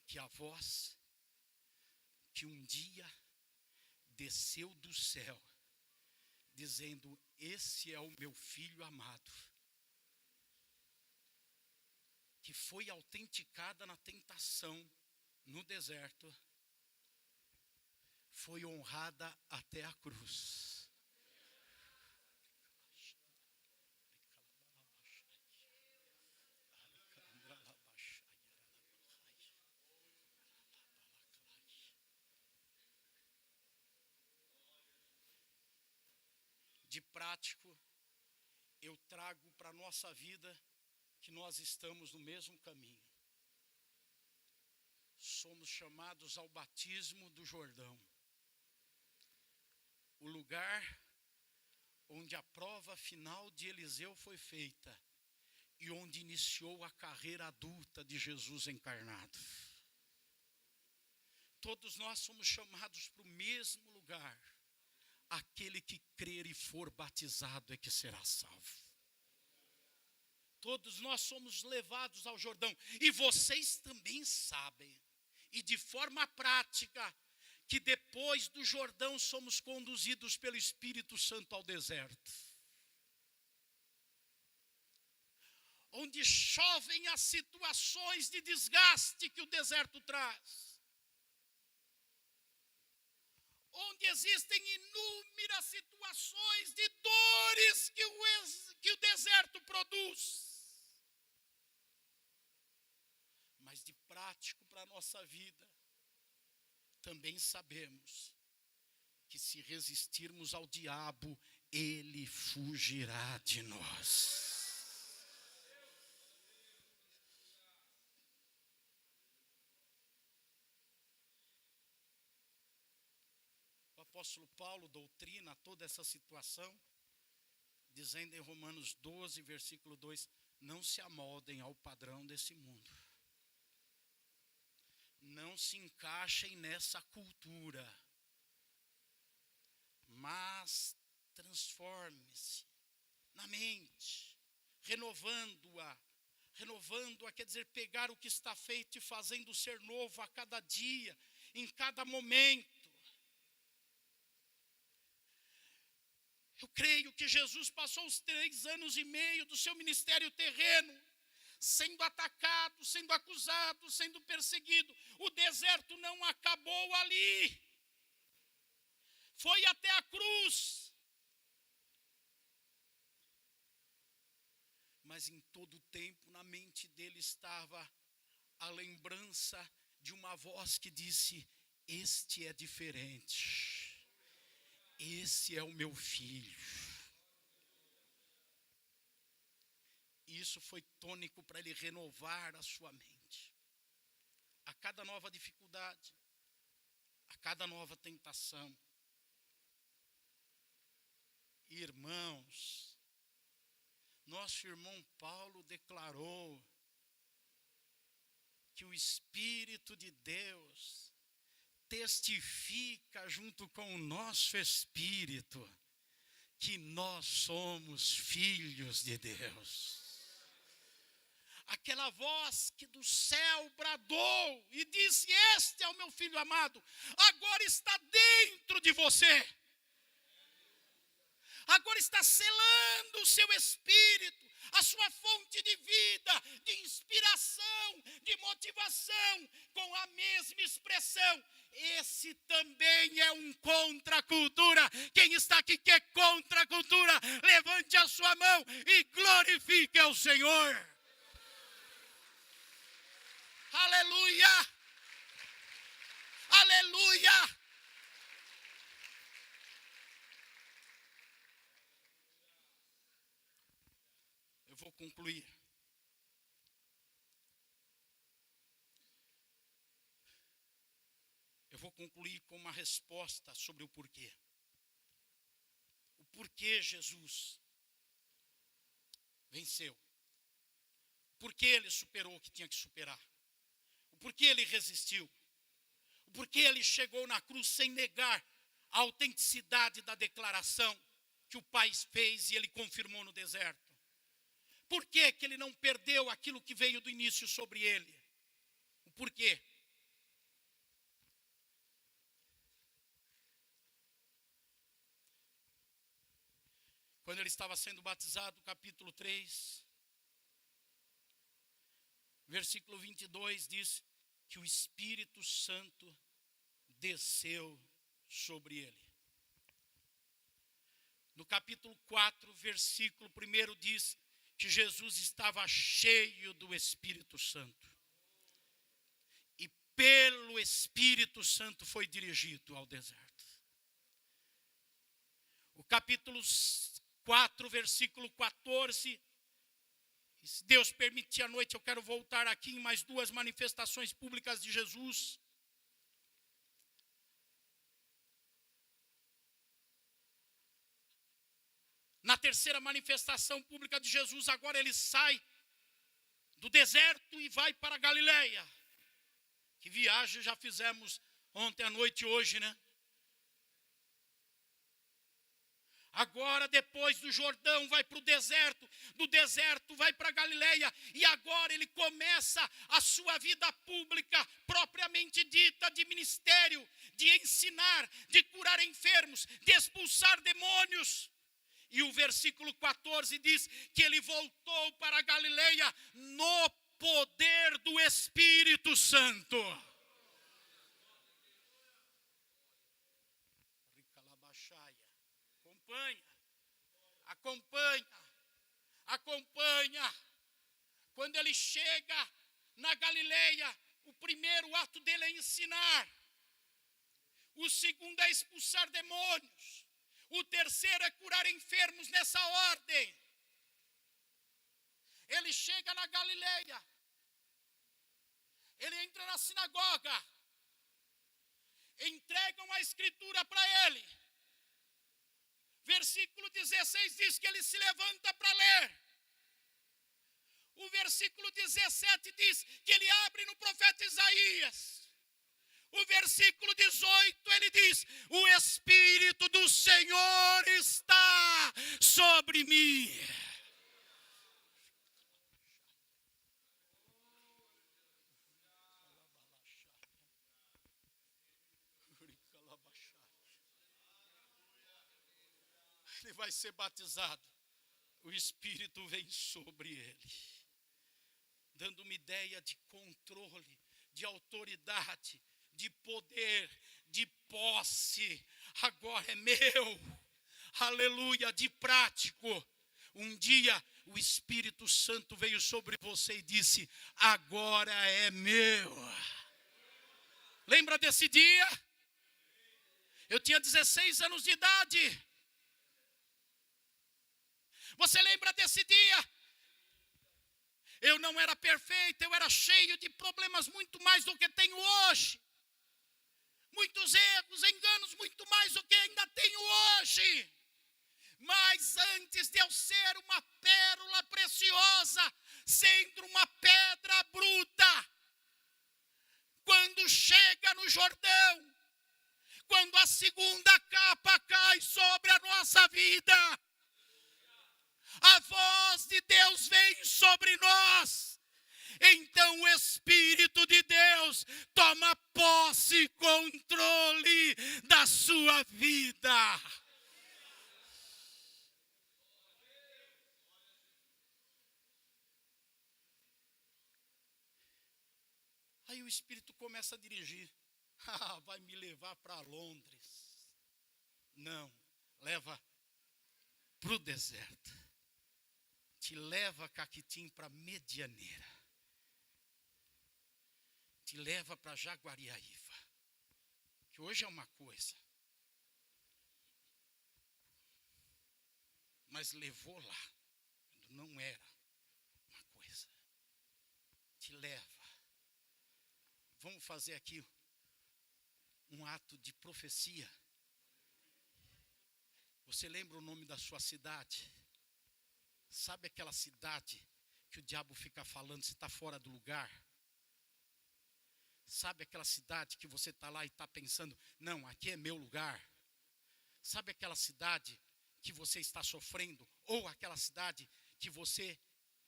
que a voz que um dia desceu do céu, dizendo: esse é o meu filho amado, que foi autenticada na tentação no deserto, foi honrada até a cruz. De prático, eu trago para a nossa vida que nós estamos no mesmo caminho. Somos chamados ao batismo do Jordão. O lugar onde a prova final de Eliseu foi feita e onde iniciou a carreira adulta de Jesus encarnado. Todos nós somos chamados para o mesmo lugar. Aquele que crer e for batizado é que será salvo. Todos nós somos levados ao Jordão. E vocês também sabem, e de forma prática, que depois do Jordão somos conduzidos pelo Espírito Santo ao deserto. Onde chovem as situações de desgaste que o deserto traz. Onde existem inúmeras situações de dores que o deserto produz. Mas de prático para a nossa vida, também sabemos que se resistirmos ao diabo, ele fugirá de nós. O apóstolo Paulo doutrina toda essa situação, dizendo em Romanos 12, versículo 2, não se amoldem ao padrão desse mundo. Não se encaixem nessa cultura, mas transforme-se na mente, renovando-a, quer dizer, pegar o que está feito e fazendo ser novo a cada dia, em cada momento. Eu creio que Jesus passou os 3 anos e meio do seu ministério terreno, sendo atacado, sendo acusado, sendo perseguido. O deserto não acabou ali. Foi até a cruz. Mas em todo o tempo, na mente dele estava a lembrança de uma voz que disse, este é diferente. Esse é o meu filho. Isso foi tônico para ele renovar a sua mente. A cada nova dificuldade, a cada nova tentação. Irmãos, nosso irmão Paulo declarou que o Espírito de Deus testifica junto com o nosso espírito que nós somos filhos de Deus. Aquela voz que do céu bradou e disse, este é o meu filho amado, agora está dentro de você. Agora está selando o seu espírito, a sua fonte de vida, de inspiração, de motivação, com a mesma expressão. Esse também é um contra a cultura. Quem está aqui que é contra a cultura, levante a sua mão e glorifique ao Senhor. Aleluia! Aleluia! Eu vou concluir. Eu vou concluir com uma resposta sobre o porquê. O porquê Jesus venceu. O porquê ele superou o que tinha que superar. O porquê ele resistiu. O porquê ele chegou na cruz sem negar a autenticidade da declaração que o Pai fez e ele confirmou no deserto. Por que que ele não perdeu aquilo que veio do início sobre ele? O porquê? Quando ele estava sendo batizado, capítulo 3, versículo 22, diz que o Espírito Santo desceu sobre ele. No capítulo 4, versículo 1 diz que Jesus estava cheio do Espírito Santo. E pelo Espírito Santo foi dirigido ao deserto. O capítulo 4, versículo 14. E se Deus permitir à noite, eu quero voltar aqui em mais 2 manifestações públicas de Jesus. Na terceira manifestação pública de Jesus, agora ele sai do deserto e vai para a Galileia. Que viagem já fizemos ontem à noite e hoje, né? Agora, depois do Jordão, vai para o deserto, do deserto vai para a Galileia, e agora ele começa a sua vida pública, propriamente dita, de ministério, de ensinar, de curar enfermos, de expulsar demônios. E o versículo 14 diz que ele voltou para a Galileia no poder do Espírito Santo. Acompanha. Acompanha. Quando ele chega na Galileia, o primeiro ato dele é ensinar. O segundo é expulsar demônios. O terceiro é curar enfermos nessa ordem. Ele chega na Galileia. Ele entra na sinagoga. Entregam a escritura para ele. Versículo 16 diz que ele se levanta para ler. O versículo 17 diz que ele abre no profeta Isaías. O versículo 18 ele diz: o Espírito do Senhor está sobre mim. Ele vai ser batizado. O Espírito vem sobre ele, dando uma ideia de controle, de autoridade, de poder, de posse. Agora é meu, aleluia, de prático. Um dia o Espírito Santo veio sobre você e disse: agora é meu. Lembra desse dia? Eu tinha 16 anos de idade. Você lembra desse dia? Eu não era perfeito, eu era cheio de problemas muito mais do que tenho hoje. Muitos erros, enganos, muito mais do que ainda tenho hoje. Mas antes de eu ser uma pérola preciosa, sendo uma pedra bruta, quando chega no Jordão, quando a segunda capa cai sobre a nossa vida, a voz de Deus vem sobre nós. Então o Espírito de Deus toma posse e controle da sua vida. Aí o Espírito começa a dirigir. Vai me levar para Londres. Não, leva para o deserto. Te leva, Caquitim, para Medianeira. Te leva para Jaguariaíva. Que hoje é uma coisa. Mas levou lá, quando não era uma coisa. Te leva. Vamos fazer aqui um ato de profecia. Você lembra o nome da sua cidade? Sabe aquela cidade que o diabo fica falando, você está fora do lugar? Sabe aquela cidade que você está lá e está pensando, não, aqui é meu lugar? Sabe aquela cidade que você está sofrendo? Ou aquela cidade que você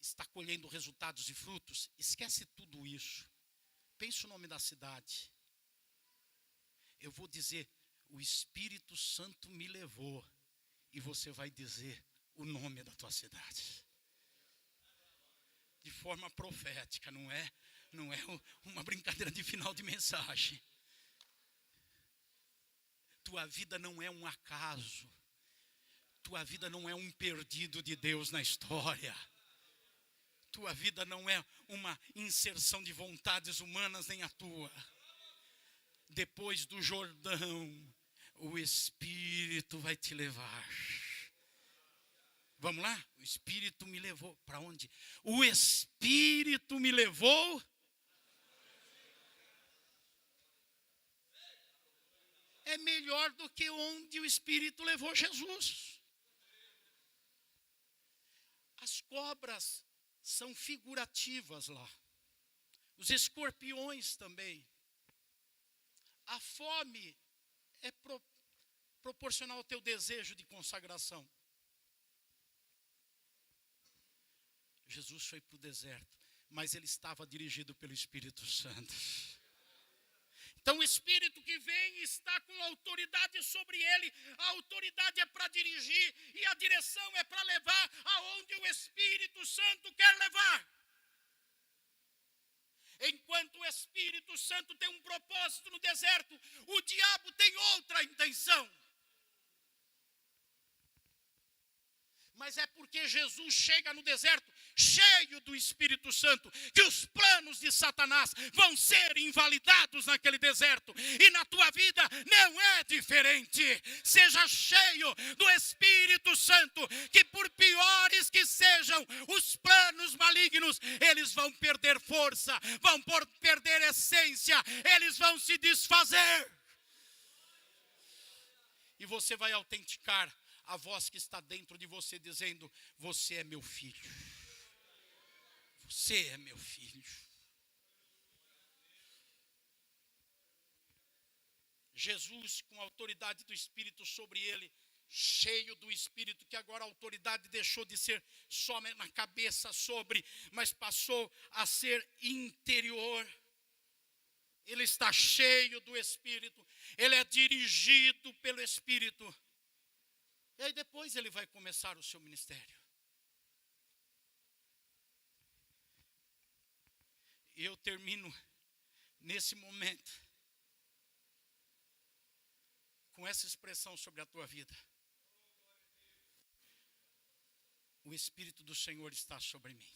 está colhendo resultados e frutos? Esquece tudo isso. Pense o nome da cidade. Eu vou dizer, o Espírito Santo me levou. E você vai dizer o nome da tua cidade. De forma profética, não é uma brincadeira de final de mensagem. Tua vida não é um acaso. Tua vida não é um perdido de Deus na história. Tua vida não é uma inserção de vontades humanas, nem a tua. Depois do Jordão, o Espírito vai te levar. Vamos lá? O Espírito me levou. Para onde? O Espírito me levou. É melhor do que onde o Espírito levou Jesus. As cobras são figurativas lá. Os escorpiões também. A fome é proporcional ao teu desejo de consagração. Jesus foi para o deserto, mas ele estava dirigido pelo Espírito Santo. Então o Espírito que vem está com autoridade sobre ele. A autoridade é para dirigir e a direção é para levar aonde o Espírito Santo quer levar. Enquanto o Espírito Santo tem um propósito no deserto, o diabo tem outra intenção. mas é porque Jesus chega no deserto cheio do Espírito Santo, que os planos de Satanás vão ser invalidados naquele deserto. E na tua vida não é diferente. Seja cheio do Espírito Santo, que por piores que sejam os planos malignos, eles vão perder força, vão perder essência, eles vão se desfazer. E você vai autenticar a voz que está dentro de você, dizendo: você é meu filho. Você é meu filho. Jesus, com a autoridade do Espírito sobre ele, cheio do Espírito, que agora a autoridade deixou de ser só na cabeça sobre, mas passou a ser interior. Ele está cheio do Espírito, ele é dirigido pelo Espírito. E aí depois ele vai começar o seu ministério. E eu termino nesse momento com essa expressão sobre a tua vida. O Espírito do Senhor está sobre mim.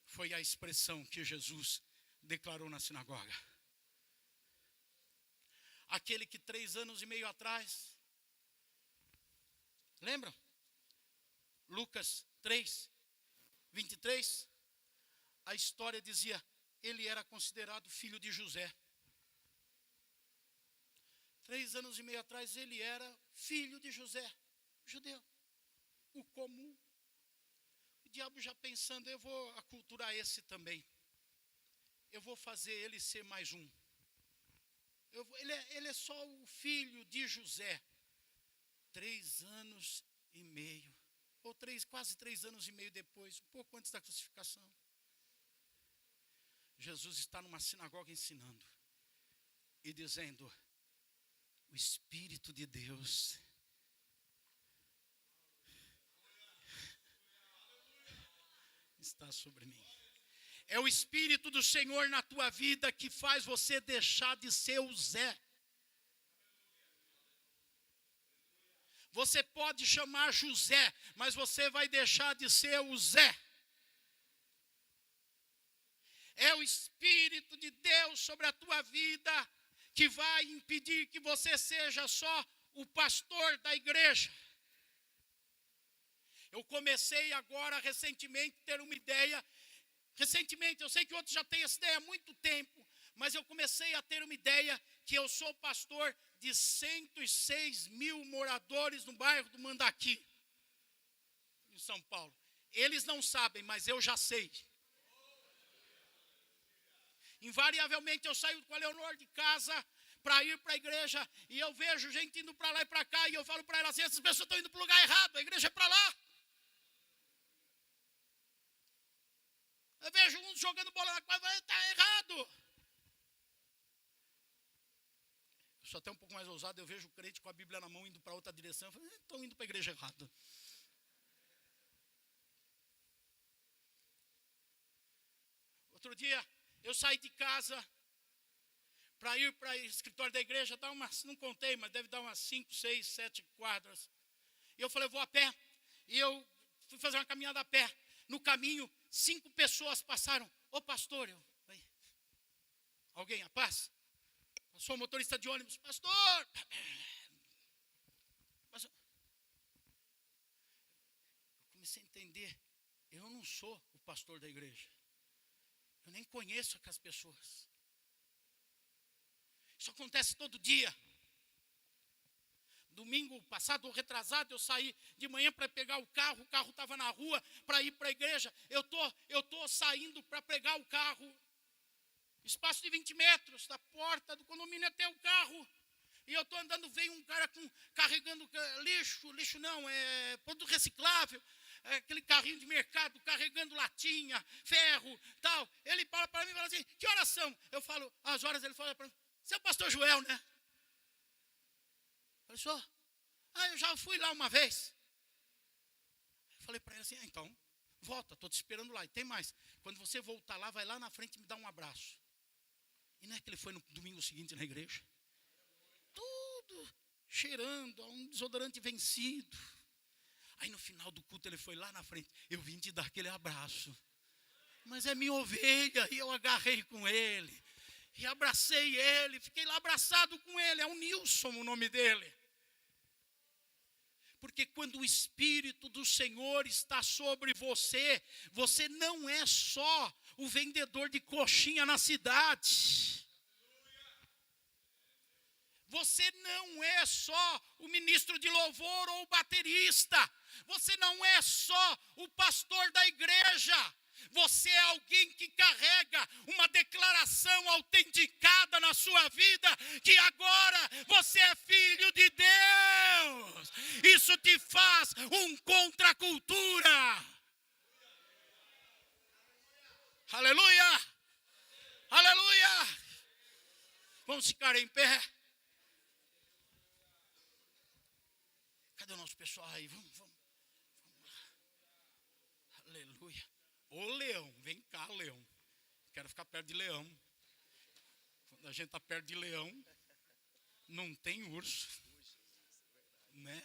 Foi a expressão que Jesus declarou na sinagoga. Aquele que 3 anos e meio atrás, lembram? Lucas 3, 23, a história dizia, ele era considerado filho de José. 3 anos e meio atrás, ele era filho de José, judeu, o comum. O diabo já pensando, eu vou aculturar esse também. Eu vou fazer ele ser mais um. Ele é só o filho de José. 3 anos e meio, ou quase 3 anos e meio depois, um pouco antes da crucificação. Jesus está numa sinagoga ensinando e dizendo, o Espírito de Deus está sobre mim. É o Espírito do Senhor na tua vida que faz você deixar de ser o Zé. Você pode chamar José, mas você vai deixar de ser o Zé. É o Espírito de Deus sobre a tua vida que vai impedir que você seja só o pastor da igreja. Eu comecei agora, recentemente, ter uma ideia. Recentemente, eu sei que outros já têm essa ideia há muito tempo, mas eu comecei a ter uma ideia que eu sou pastor de 106 mil moradores no bairro do Mandaqui, em São Paulo. Eles não sabem, mas eu já sei. Invariavelmente eu saio com a Leonor de casa para ir para a igreja e eu vejo gente indo para lá e para cá e eu falo para ela assim, essas pessoas estão indo para o lugar errado, a igreja é para lá. Eu vejo uns jogando bola na quadra, está errado. Eu sou até um pouco mais ousado, eu vejo o crente com a Bíblia na mão indo para outra direção, eu falo, estão indo para a igreja errada. Outro dia, eu saí de casa para ir para o escritório da igreja, não contei, mas deve dar umas 5, 6, 7 quadras. E eu falei, eu vou a pé. E eu fui fazer uma caminhada a pé. No caminho, 5 pessoas passaram. Ô pastor, alguém, a paz? Eu sou motorista de ônibus. Pastor! Eu comecei a entender, eu não sou o pastor da igreja. Eu nem conheço aquelas pessoas. Isso acontece todo dia. Domingo passado, ou retrasado, eu saí de manhã para pegar o carro estava na rua para ir para a igreja. Eu tô saindo para pegar o carro, espaço de 20 metros, da porta do condomínio até o carro. E eu estou andando, vem um cara carregando lixo não, é produto reciclável. Aquele carrinho de mercado, carregando latinha, ferro, tal. Ele para mim e fala assim, que horas são? Eu falo, as horas, ele fala para mim, você é o pastor Joel, né? Eu falei, sou. Eu já fui lá uma vez. Eu falei para ele assim, então, volta, estou te esperando lá. E tem mais, quando você voltar lá, vai lá na frente e me dá um abraço. E não é que ele foi no domingo seguinte na igreja? Tudo cheirando a um desodorante vencido. Aí no final do culto ele foi lá na frente. Eu vim te dar aquele abraço. Mas é minha ovelha. E eu agarrei com ele. E abracei ele. Fiquei lá abraçado com ele. É o Nilson o nome dele. Porque quando o Espírito do Senhor está sobre você, você não é só o vendedor de coxinha na cidade. Você não é só o ministro de louvor ou o baterista. Você não é só o pastor da igreja. Você é alguém que carrega uma declaração autenticada na sua vida, que agora você é filho de Deus. Isso te faz um contra a cultura. Aleluia! Aleluia! Vamos ficar em pé. Cadê o nosso pessoal aí? Vamos lá. Aleluia. Ô leão, vem cá, leão. Quero ficar perto de leão. Quando a gente está perto de leão, não tem urso. Né?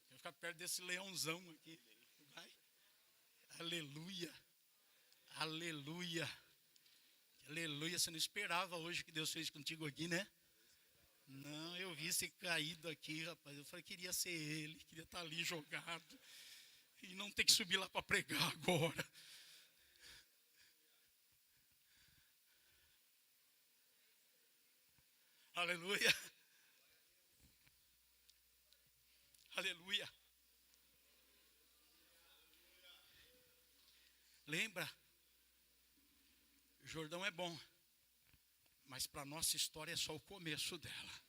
Quero ficar perto desse leãozão aqui. Vai. Aleluia. Aleluia. Aleluia. Você não esperava hoje o que Deus fez contigo aqui, né? Não, eu vi você caído aqui, rapaz. Eu falei, queria ser ele, queria estar ali jogado. E não ter que subir lá para pregar agora. Aleluia. Aleluia. Lembra? Jordão é bom. Mas para a nossa história é só o começo dela.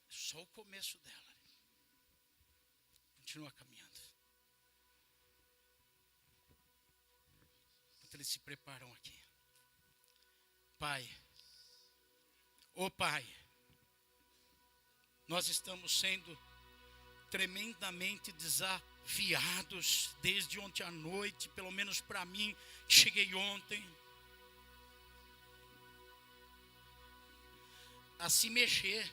Só o começo dela. Continua caminhando. Enquanto eles se preparam aqui. Pai. Ô Pai. Nós estamos sendo tremendamente desafiados desde ontem à noite, pelo menos para mim, cheguei ontem, a se mexer,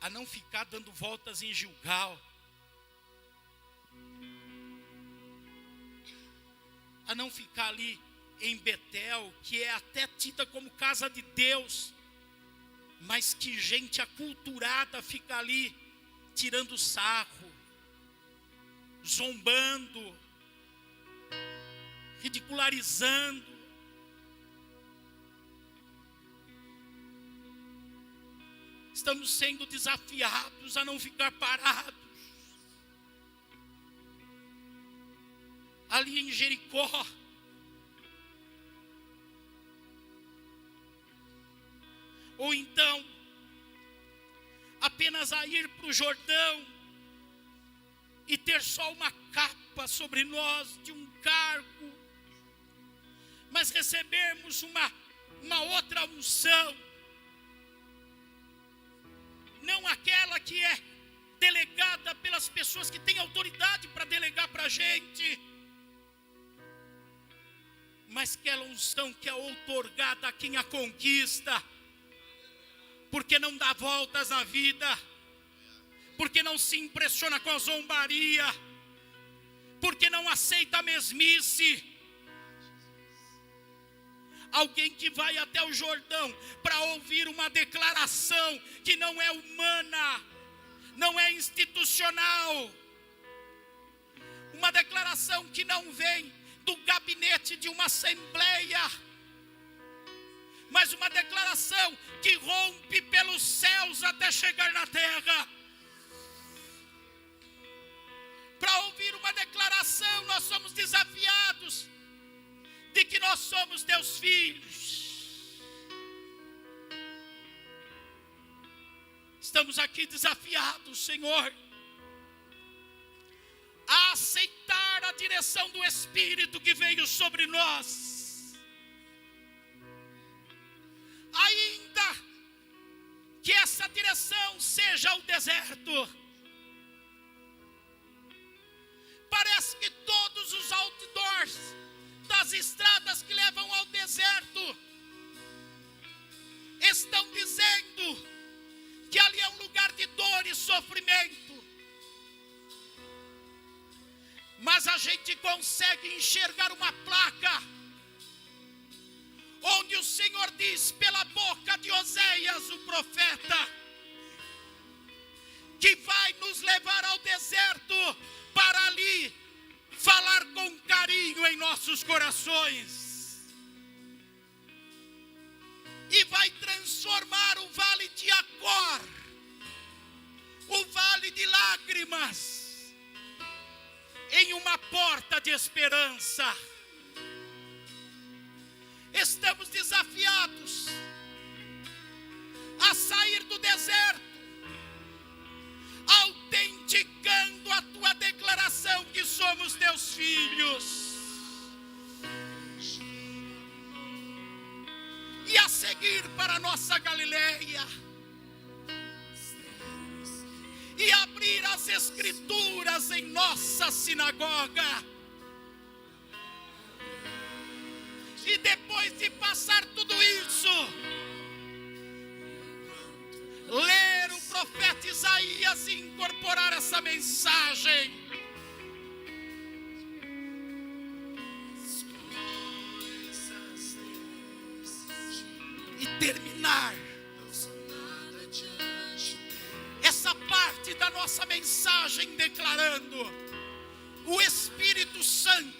a não ficar dando voltas em Gilgal, a não ficar ali em Betel, que é até tida como casa de Deus, mas que gente aculturada fica ali, tirando sarro, zombando, ridicularizando. Estamos sendo desafiados a não ficar parados. Ali em Jericó, ou então, apenas a ir para o Jordão e ter só uma capa sobre nós de um cargo, mas recebermos uma outra unção, não aquela que é delegada pelas pessoas que têm autoridade para delegar para a gente, mas aquela unção que é outorgada a quem a conquista, porque não dá voltas na vida, porque não se impressiona com a zombaria, porque não aceita a mesmice. Alguém que vai até o Jordão para ouvir uma declaração que não é humana, não é institucional, uma declaração que não vem do gabinete de uma assembleia, mas uma declaração que rompe pelos céus até chegar na terra. Para ouvir uma declaração, nós somos desafiados de que nós somos teus filhos. Estamos aqui desafiados, Senhor, a aceitar a direção do Espírito que veio sobre nós. Ainda que essa direção seja o deserto. Parece que todos os outdoors das estradas que levam ao deserto estão dizendo sofrimento, mas a gente consegue enxergar uma placa, onde o Senhor diz pela boca de Oséias, o profeta, que vai nos levar ao deserto para ali falar com carinho em nossos corações, e vai transformar o vale de Acor, o vale de lágrimas, em uma porta de esperança. Estamos desafiados a sair do deserto, autenticando a tua declaração que somos teus filhos, e a seguir para a nossa Galileia, e abrir as Escrituras em nossa sinagoga, e depois de passar tudo isso, ler o profeta Isaías e incorporar essa mensagem, e terminar essa parte da nossa mensagem declarando: o Espírito Santo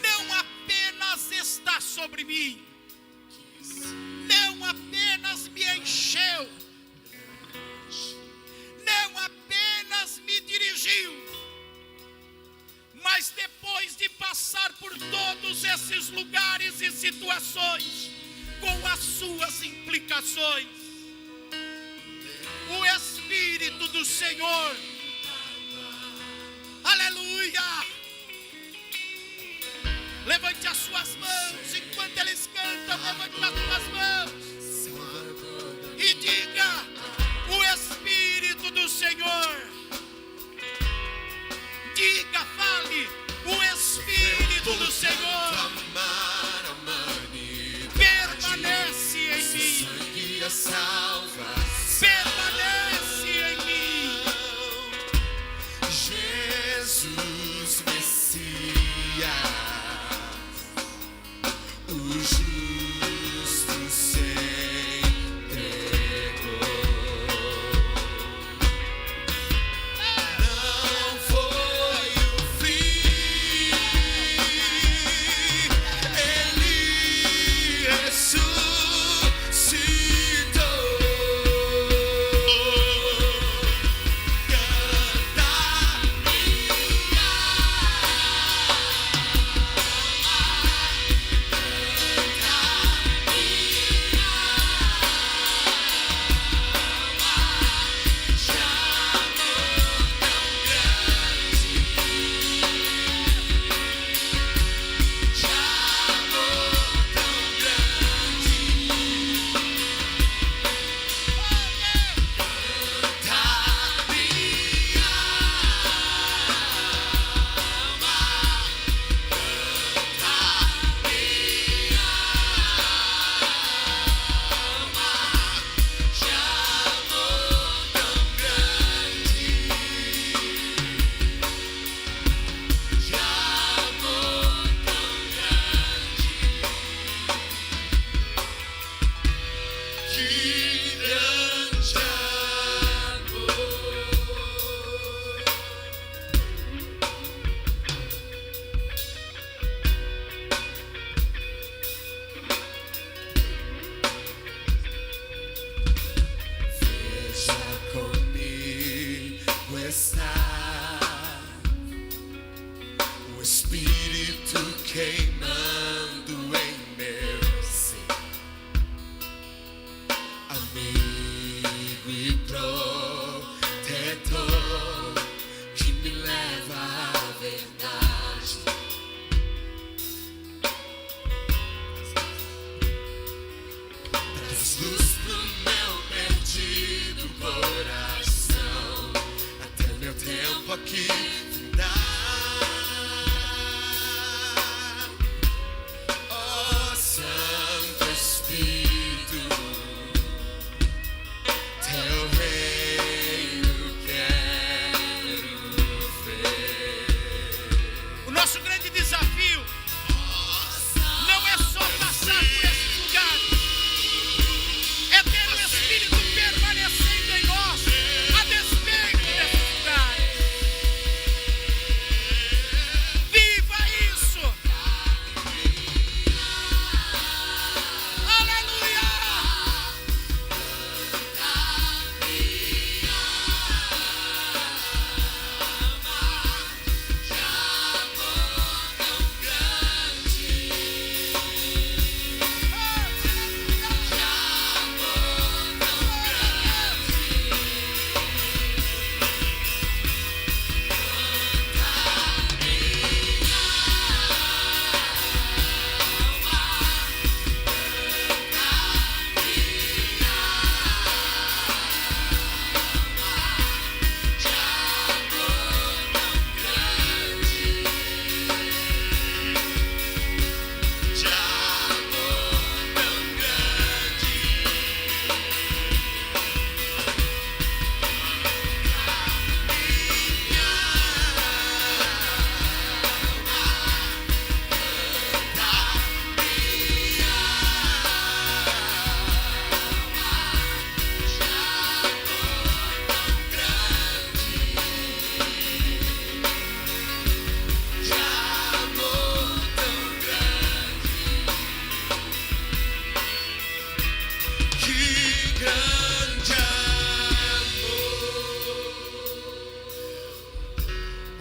não apenas está sobre mim, não apenas me encheu, não apenas me dirigiu, mas depois de passar por todos esses lugares e situações, com as suas implicações, o Espírito do Senhor, aleluia, levante as suas mãos, enquanto eles cantam, levante as suas mãos e diga: o Espírito do Senhor, diga, fale, o Espírito do Senhor permanece em mim, permanece em mim, Jesus Messias, o justo se entregou. Não foi o fim, Ele ressuscitou. O Espírito queimando em meu ser, amigo e protetor, que me leva à verdade. Traz luz pro meu perdido coração, até meu tempo aqui findar. Ó Santo Espírito, teu reino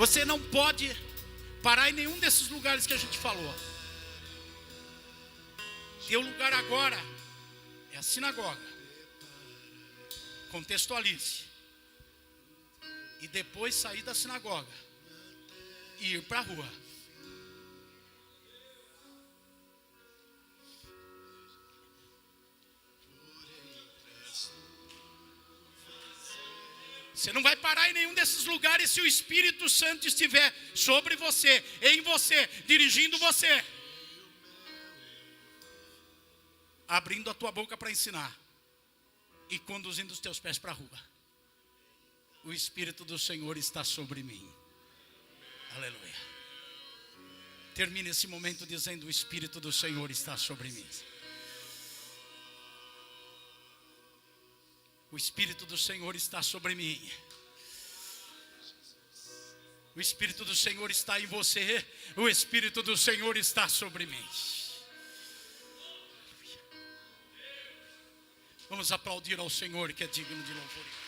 Você não pode parar em nenhum desses lugares que a gente falou. Teu lugar agora é a sinagoga. Contextualize. E depois sair da sinagoga e ir para a rua. Você não vai parar em nenhum desses lugares se o Espírito Santo estiver sobre você, em você, dirigindo você. Abrindo a tua boca para ensinar e conduzindo os teus pés para a rua. O Espírito do Senhor está sobre mim. Aleluia. Termine esse momento dizendo: o Espírito do Senhor está sobre mim. O Espírito do Senhor está sobre mim. O Espírito do Senhor está em você. O Espírito do Senhor está sobre mim. Vamos aplaudir ao Senhor, que é digno de louvor.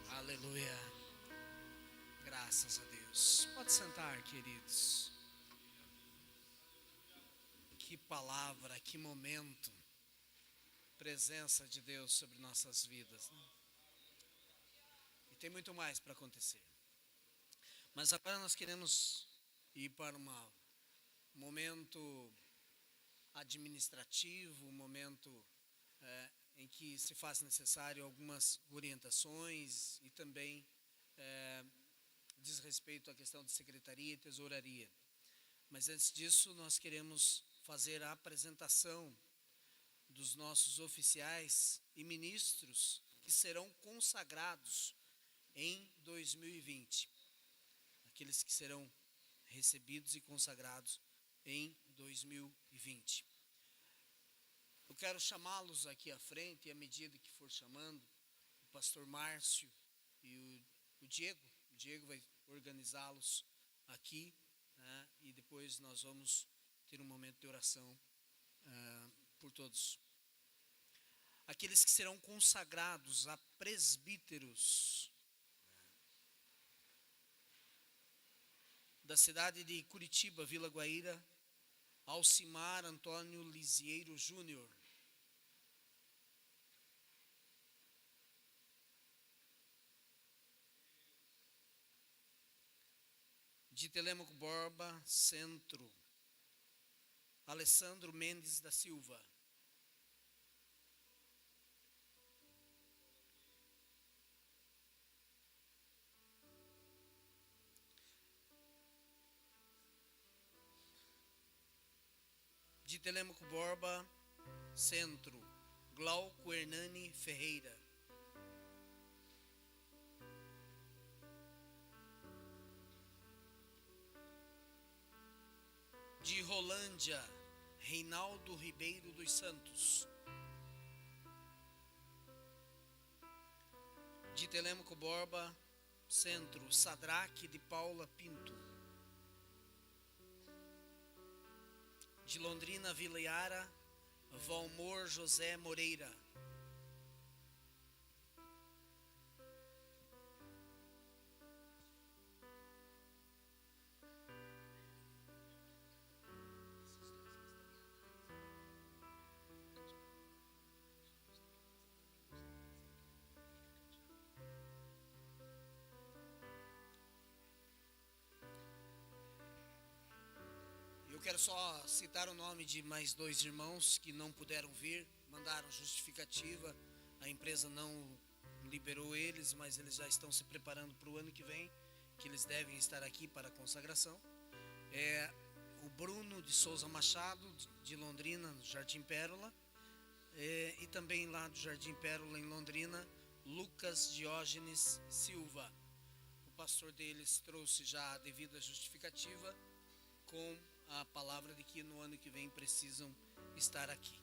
Aleluia. Graças a Deus. Pode sentar, queridos. Que palavra, que momento. Presença de Deus sobre nossas vidas, né? E tem muito mais para acontecer. Mas agora nós queremos ir para um momento administrativo, um momento em que se faz necessário algumas orientações e também diz respeito à questão de secretaria e tesouraria. Mas antes disso, nós queremos fazer a apresentação dos nossos oficiais e ministros que serão consagrados em 2020. Aqueles que serão recebidos e consagrados em 2020. Eu quero chamá-los aqui à frente, e à medida que for chamando, o pastor Márcio e o Diego. O Diego vai organizá-los aqui, né, e depois nós vamos ter um momento de oração por todos. Aqueles que serão consagrados a presbíteros da cidade de Curitiba, Vila Guaíra, Alcimar Antônio Lisieiro Júnior. De Telêmaco Borba, Centro, Alessandro Mendes da Silva. De Telêmaco Borba, Centro, Glauco Hernani Ferreira. De Rolândia, Reinaldo Ribeiro dos Santos. De Telêmaco Borba, Centro, Sadraque de Paula Pinto. De Londrina, Vila Yara, Valmor José Moreira. Quero só citar o nome de mais dois irmãos que não puderam vir, mandaram justificativa, a empresa não liberou eles, mas eles já estão se preparando para o ano que vem, que eles devem estar aqui para a consagração. O Bruno de Souza Machado, de Londrina, no Jardim Pérola, e também lá do Jardim Pérola, em Londrina, Lucas Diógenes Silva. O pastor deles trouxe já a devida justificativa com a palavra de que no ano que vem precisam estar aqui.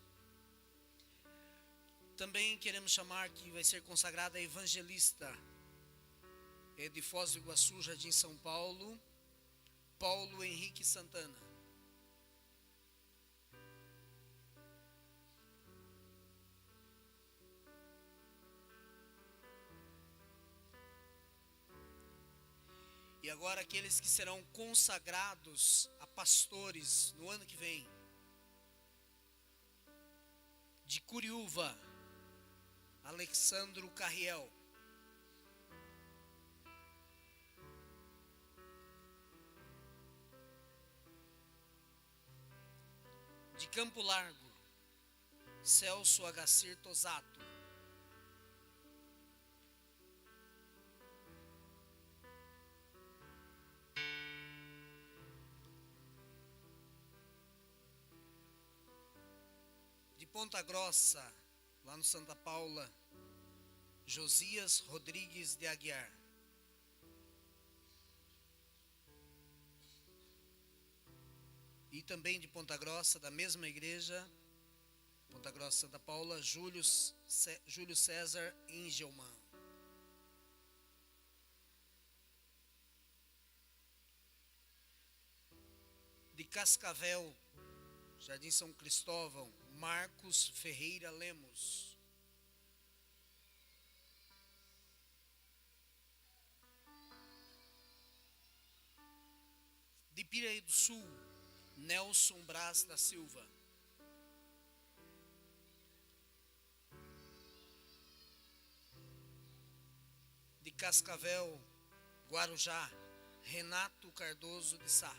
Também queremos chamar que vai ser consagrada a evangelista de Foz do Iguaçu, Jardim São Paulo, Paulo Henrique Santana. E agora aqueles que serão consagrados a pastores no ano que vem. De Curiúva, Alexandro Carriel. De Campo Largo, Celso Agacir Tosato. De Ponta Grossa, lá no Santa Paula, Josias Rodrigues de Aguiar. E também de Ponta Grossa, da mesma igreja, Ponta Grossa da Paula, Júlio César Engelman. De Cascavel, Jardim São Cristóvão, Marcos Ferreira Lemos. De Piraí do Sul, Nelson Braz da Silva. De Cascavel, Guarujá, Renato Cardoso de Sá.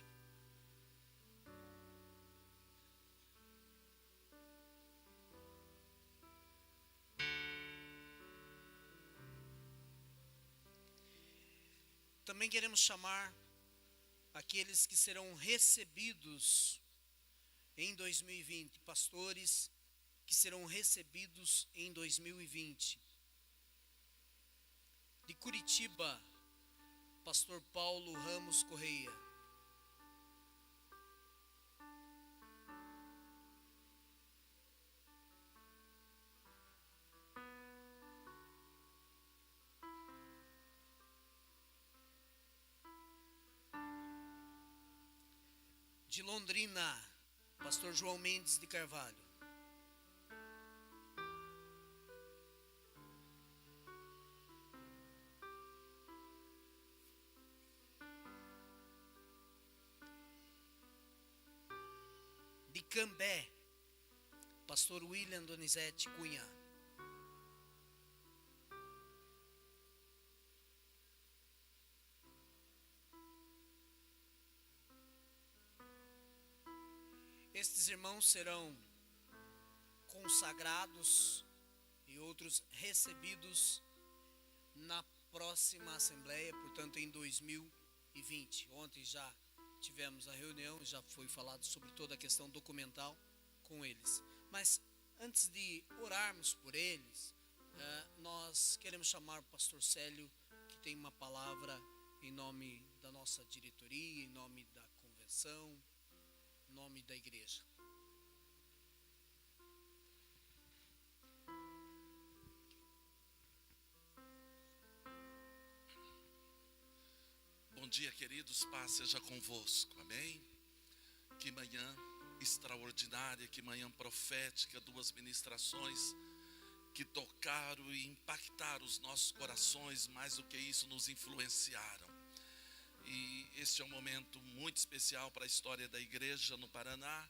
Também queremos chamar aqueles que serão recebidos em 2020, pastores que serão recebidos em 2020. De Curitiba, pastor Paulo Ramos Correia. De Londrina, pastor João Mendes de Carvalho. De Cambé, pastor William Donizete Cunha. Estes irmãos serão consagrados e outros recebidos na próxima Assembleia, portanto em 2020. Ontem já tivemos a reunião, já foi falado sobre toda a questão documental com eles. Mas antes de orarmos por eles, nós queremos chamar o pastor Célio, que tem uma palavra em nome da nossa diretoria, em nome da convenção, em nome da igreja. Bom dia, queridos, paz seja convosco, amém? Que manhã extraordinária, que manhã profética, duas ministrações que tocaram e impactaram os nossos corações, mais do que isso, nos influenciaram. E este é um momento muito especial para a história da igreja no Paraná.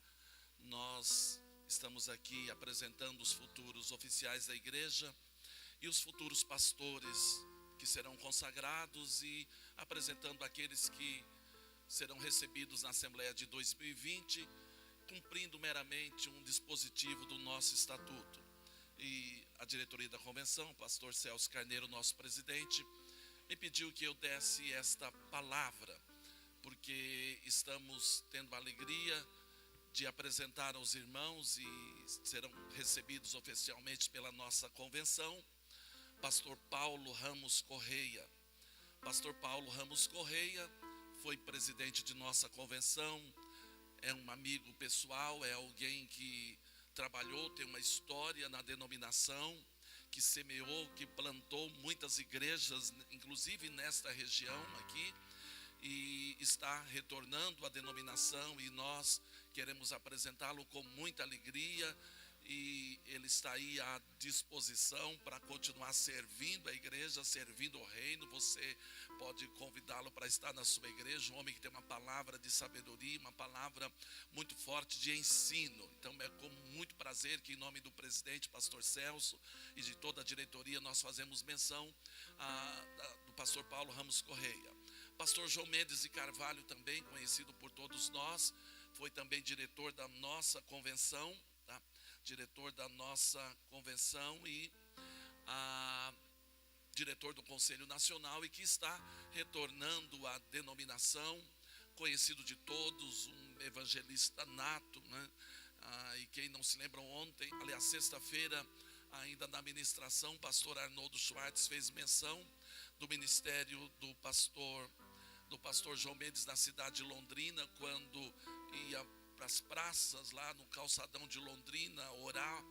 Nós estamos aqui apresentando os futuros oficiais da igreja e os futuros pastores que serão consagrados e apresentando aqueles que serão recebidos na Assembleia de 2020, cumprindo meramente um dispositivo do nosso estatuto. E a diretoria da convenção, o pastor Celso Carneiro, nosso presidente, me pediu que eu desse esta palavra, porque estamos tendo a alegria de apresentar aos irmãos e serão recebidos oficialmente pela nossa convenção, pastor Paulo Ramos Correia. Pastor Paulo Ramos Correia foi presidente de nossa convenção, é um amigo pessoal, é alguém que trabalhou, tem uma história na denominação, que semeou, que plantou muitas igrejas, inclusive nesta região aqui, e está retornando à denominação, e nós queremos apresentá-lo com muita alegria, e ele está aí à disposição para continuar servindo a igreja, servindo o reino. Você pode convidá-lo para estar na sua igreja, um homem que tem uma palavra de sabedoria, uma palavra muito forte de ensino. Então é com muito prazer que, em nome do presidente, pastor Celso, e de toda a diretoria, nós fazemos menção do pastor Paulo Ramos Correia. Pastor João Mendes de Carvalho, também conhecido por todos nós, foi também diretor da nossa convenção, tá? Diretor da nossa convenção e diretor do Conselho Nacional, e que está retornando à denominação, conhecido de todos, um evangelista nato, né? E quem não se lembra, ontem, aliás, sexta-feira, ainda na ministração, o pastor Arnoldo Schwartz fez menção do ministério do pastor João Mendes na cidade de Londrina, quando ia para as praças lá no calçadão de Londrina, orar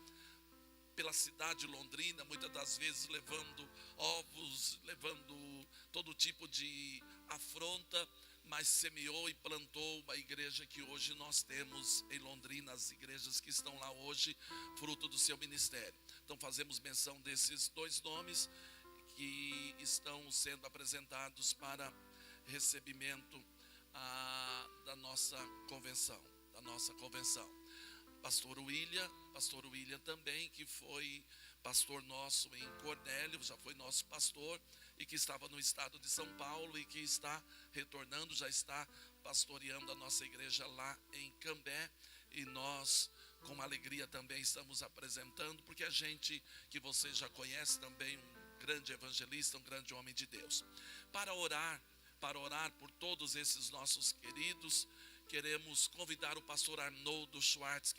pela cidade de Londrina, muitas das vezes levando ovos, levando todo tipo de afronta, mas semeou e plantou uma igreja que hoje nós temos em Londrina, as igrejas que estão lá hoje, fruto do seu ministério. Então fazemos menção desses dois nomes que estão sendo apresentados para recebimento da nossa convenção. Pastor William também, que foi pastor nosso em Cornélio, já foi nosso pastor, e que estava no estado de São Paulo, e que está retornando, já está pastoreando a nossa igreja lá em Cambé, e nós com alegria também estamos apresentando, porque a gente que você já conhece também, um grande evangelista, um grande homem de Deus. Para orar por todos esses nossos queridos, queremos convidar o pastor Arnoldo Schwartz,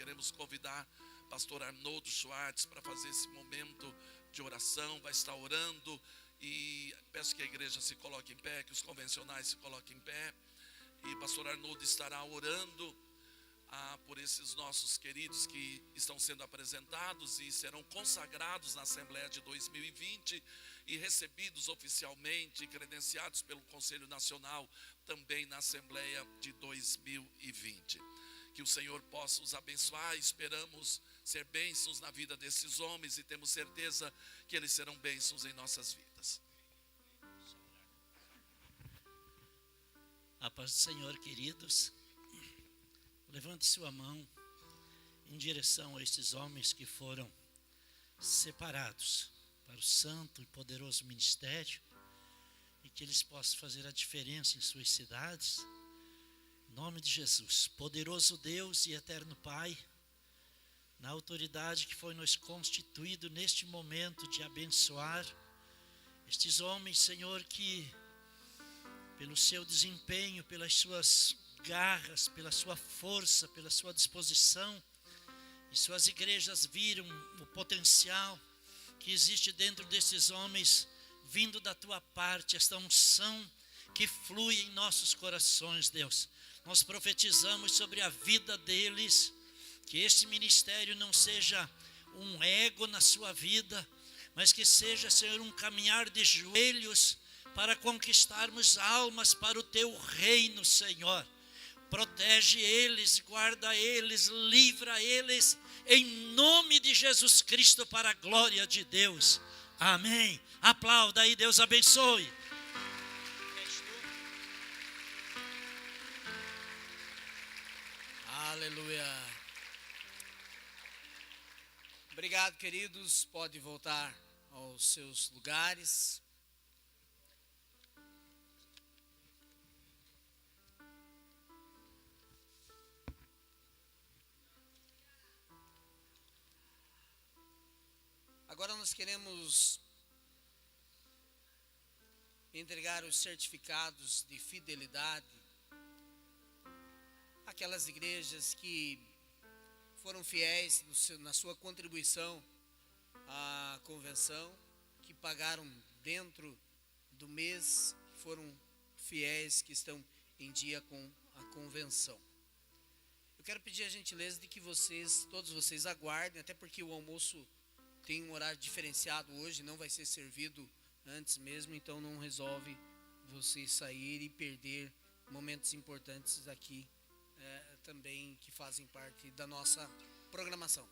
para fazer esse momento de oração. Vai estar orando, e peço que a igreja se coloque em pé, que os convencionais se coloquem em pé, e o pastor Arnoldo estará orando por esses nossos queridos que estão sendo apresentados e serão consagrados na Assembleia de 2020 e recebidos oficialmente, credenciados pelo Conselho Nacional também na Assembleia de 2020. Que o Senhor possa os abençoar. Esperamos ser bênçãos na vida desses homens e temos certeza que eles serão bênçãos em nossas vidas. A paz do Senhor, queridos. Levante sua mão em direção a estes homens que foram separados para o santo e poderoso ministério, e que eles possam fazer a diferença em suas cidades. Em nome de Jesus, poderoso Deus e eterno Pai, na autoridade que foi nos constituído neste momento de abençoar estes homens, Senhor, que pelo seu desempenho, pelas suas garras, pela sua força, pela sua disposição, e suas igrejas viram o potencial que existe dentro desses homens, vindo da tua parte, esta unção que flui em nossos corações, Deus. Nós profetizamos sobre a vida deles, que este ministério não seja um ego na sua vida, mas que seja, Senhor, um caminhar de joelhos para conquistarmos almas para o teu reino, Senhor. Protege eles, guarda eles, livra eles, em nome de Jesus Cristo, para a glória de Deus. Amém. Aplauda aí, Deus abençoe. Aleluia. Obrigado, queridos. Pode voltar aos seus lugares. Agora nós queremos entregar os certificados de fidelidade àquelas igrejas que foram fiéis na sua contribuição à convenção, que pagaram dentro do mês, foram fiéis, que estão em dia com a convenção. Eu quero pedir a gentileza de que todos vocês aguardem, até porque o almoço tem um horário diferenciado hoje, não vai ser servido antes mesmo, então não resolve vocês sair e perder momentos importantes aqui também que fazem parte da nossa programação.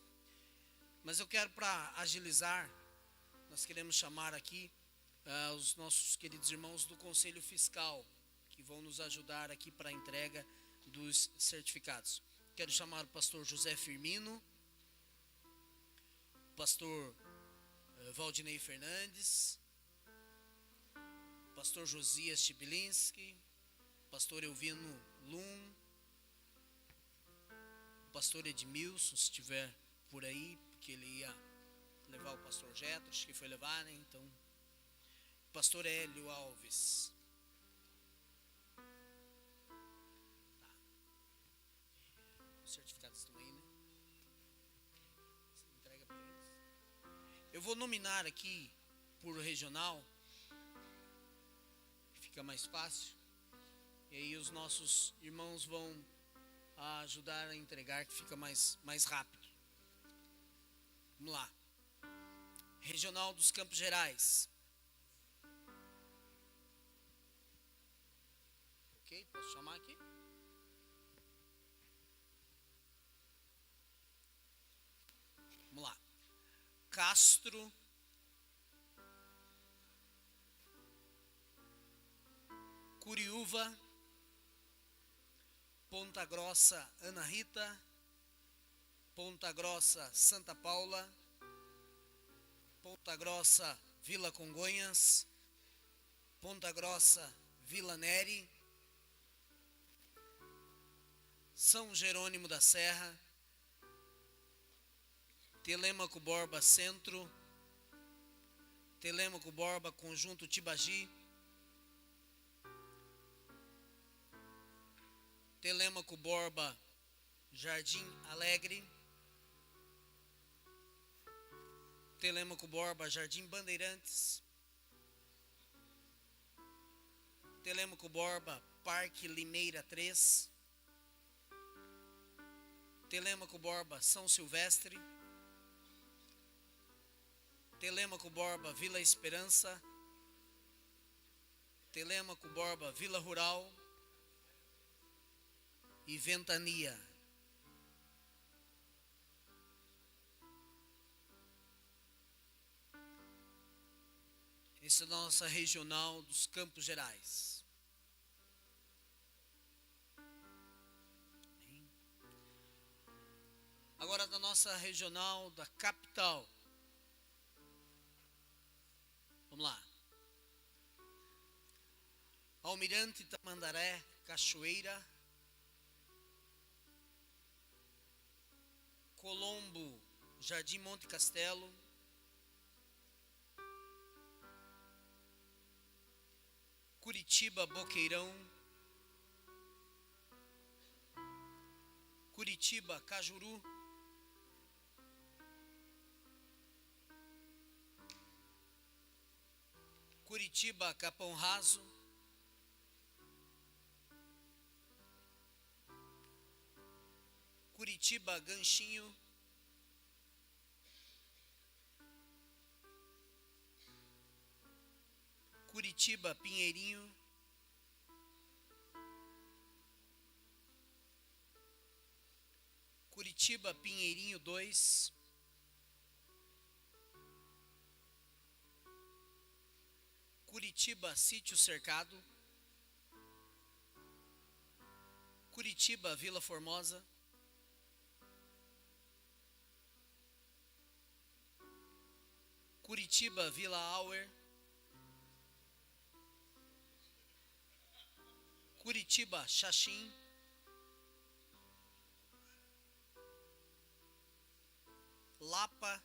Mas eu quero, para agilizar, nós queremos chamar aqui os nossos queridos irmãos do Conselho Fiscal, que vão nos ajudar aqui para a entrega dos certificados. Quero chamar o pastor José Firmino, o pastor Valdinei Fernandes, o pastor Josias Chibilinski, o pastor Elvino Lum, o pastor Edmilson, se estiver por aí, porque ele ia levar o pastor Jetro, acho que foi levar, né? Então, o pastor Hélio Alves. Tá. Os certificados estão aí, né? Você entrega para eles. Eu vou nominar aqui por regional, fica mais fácil. E aí os nossos irmãos vão ajudar a entregar, que fica mais rápido. Vamos lá. Regional dos Campos Gerais. Ok, posso chamar aqui? Vamos lá. Castro. Curiúva. Ponta Grossa, Ana Rita. Ponta Grossa, Santa Paula. Ponta Grossa, Vila Congonhas. Ponta Grossa, Vila Neri. São Jerônimo da Serra. Telêmaco Borba Centro. Telêmaco Borba Conjunto Tibagi. Telêmaco Borba Jardim Alegre. Telêmaco Borba Jardim Bandeirantes. Telêmaco Borba Parque Limeira 3. Telêmaco Borba São Silvestre. Telêmaco Borba Vila Esperança. Telêmaco Borba Vila Rural. E Ventania. Essa é a nossa regional dos Campos Gerais. Agora da nossa regional da capital. Vamos lá. Almirante Tamandaré, Cachoeira. Colombo, Jardim Monte Castelo. Curitiba, Boqueirão. Curitiba, Cajuru. Curitiba, Capão Raso. Curitiba, Ganchinho. Curitiba, Pinheirinho. Curitiba, Pinheirinho 2. Curitiba, Sítio Cercado. Curitiba, Vila Formosa. Curitiba, Vila Auer. Curitiba, Xaxim. Lapa.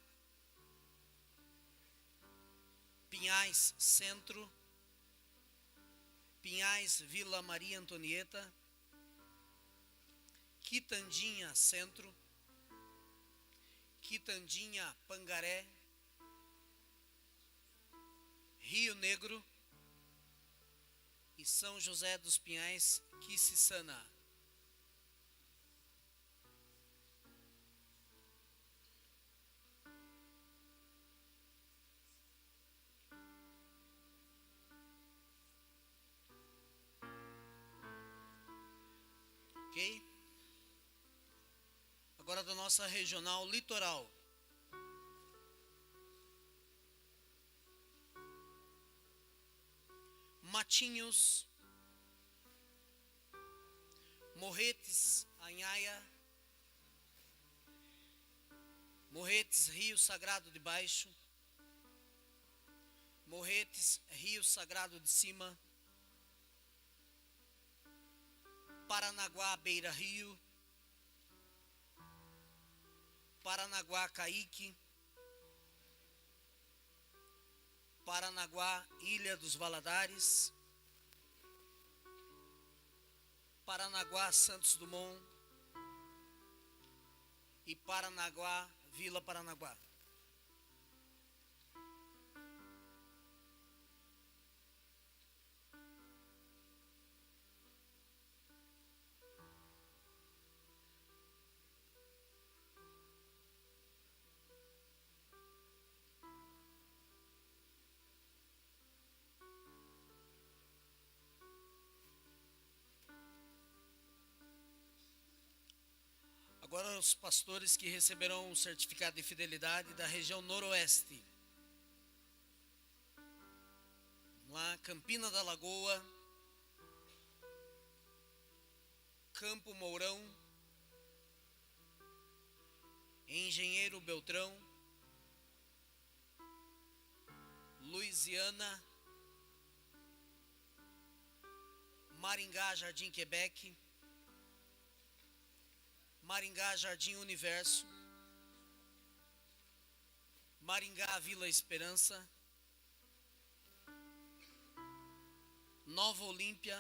Pinhais, Centro. Pinhais, Vila Maria Antonieta. Quitandinha, Centro. Quitandinha, Pangaré. Rio Negro e São José dos Pinhais, Quississana. Ok? Agora da nossa regional litoral. Matinhos, Morretes, Anhaia, Morretes, Rio Sagrado de Baixo, Morretes, Rio Sagrado de Cima, Paranaguá, Beira Rio, Paranaguá, Caique, Paranaguá, Ilha dos Valadares, Paranaguá, Santos Dumont e Paranaguá, Vila Paranaguá. Agora os pastores que receberão o certificado de fidelidade da região noroeste. Lá, Campina da Lagoa, Campo Mourão, Engenheiro Beltrão, Luisiana, Maringá, Jardim Quebec, Maringá, Jardim Universo, Maringá, Vila Esperança, Nova Olímpia,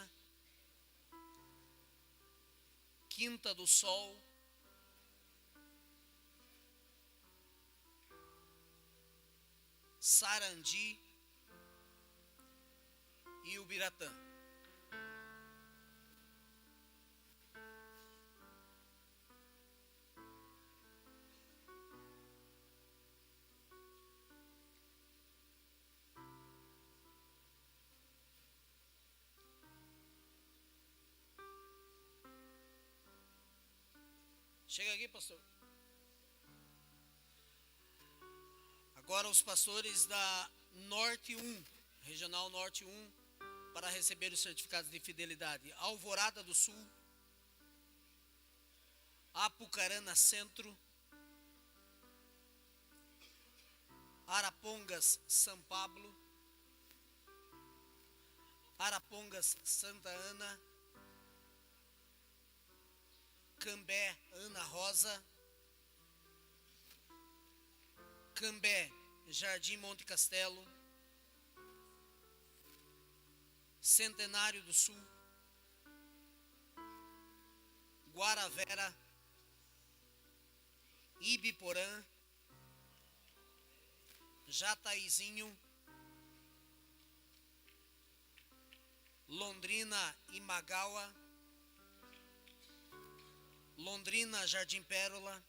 Quinta do Sol, Sarandi e Ubiratã. Chega aqui, pastor. Agora os pastores da Norte 1, Regional Norte 1, para receber os certificados de fidelidade. Alvorada do Sul, Apucarana Centro, Arapongas São Pablo, Arapongas Santa Ana, Cambé Ana Rosa, Cambé Jardim Monte Castelo, Centenário do Sul, Guaravera, Ibiporã, Jataizinho, Londrina e Magaua, Londrina Jardim Pérola,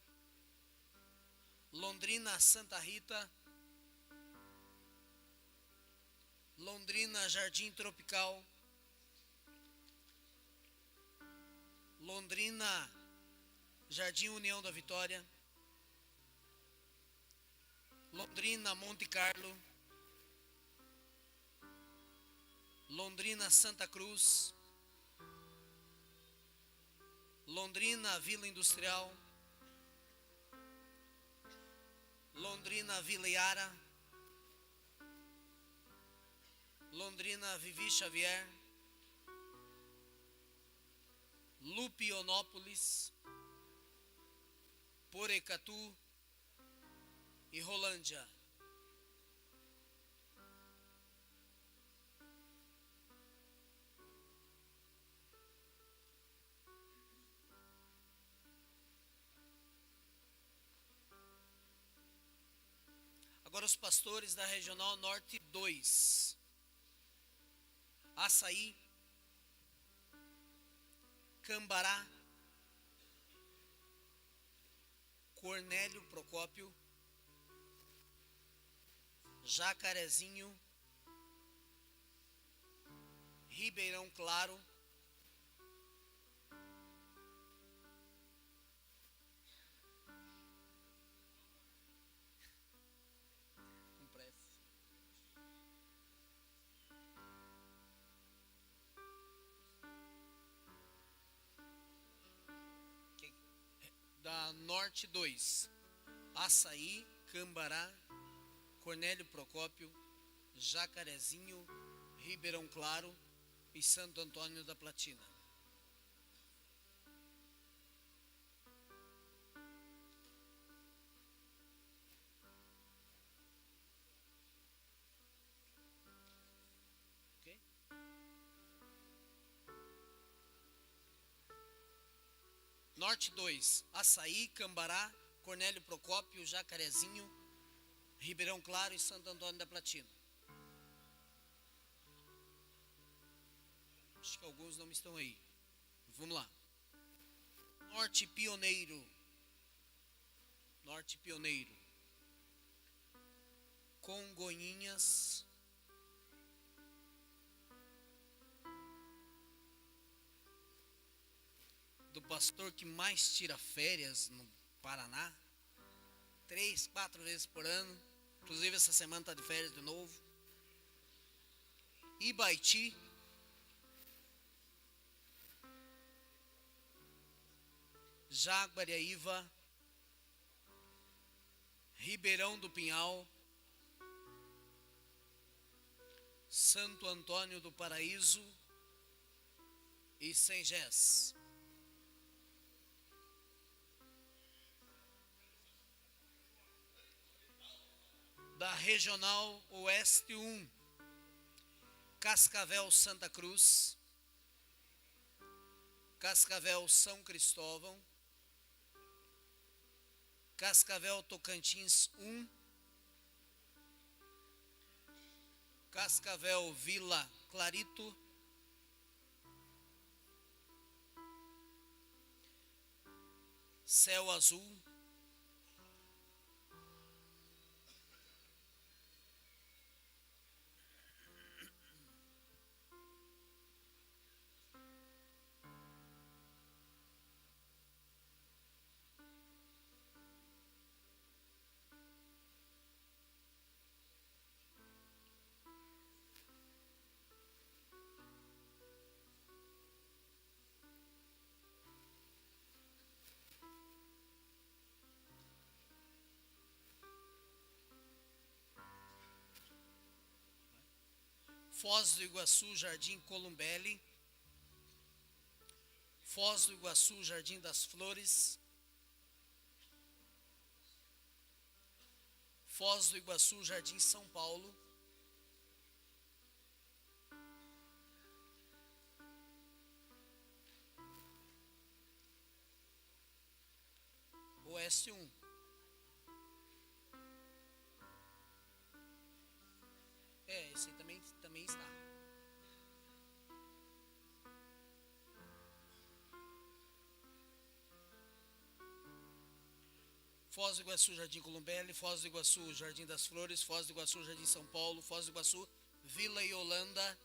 Londrina Santa Rita, Londrina Jardim Tropical, Londrina Jardim União da Vitória, Londrina Monte Carlo, Londrina Santa Cruz, Londrina Vila Industrial, Londrina Vila Iara, Londrina Vivi Xavier, Lupionópolis, Porecatu e Rolândia. Agora os pastores da Regional Norte 2. Açaí, Cambará, Cornélio Procópio, Jacarezinho, Ribeirão Claro, Norte 2, Açaí, Cambará, Cornélio Procópio, Jacarezinho, Ribeirão Claro e Santo Antônio da Platina. Ok? Norte 2, Açaí, Cambará, Cornélio Procópio, Jacarezinho, Ribeirão Claro e Santo Antônio da Platina. Acho que alguns não estão aí. Vamos lá. Norte Pioneiro. Norte Pioneiro. Congonhinhas. Do pastor que mais tira férias no Paraná. 3, 4 vezes por ano. Inclusive essa semana está de férias de novo. Ibaiti. Jaguariaíva, Ribeirão do Pinhal, Santo Antônio do Paraíso e Sengés. Da Regional Oeste 1, Cascavel Santa Cruz, Cascavel São Cristóvão, Cascavel Tocantins 1, Cascavel Vila Clarito, Céu Azul, Foz do Iguaçu, Jardim Columbelli, Foz do Iguaçu, Jardim das Flores, Foz do Iguaçu, Jardim São Paulo, Oeste 1. Esse também está. Foz do Iguaçu, Jardim Columbelli, Foz do Iguaçu, Jardim das Flores, Foz do Iguaçu, Jardim São Paulo, Foz do Iguaçu, Vila Yolanda,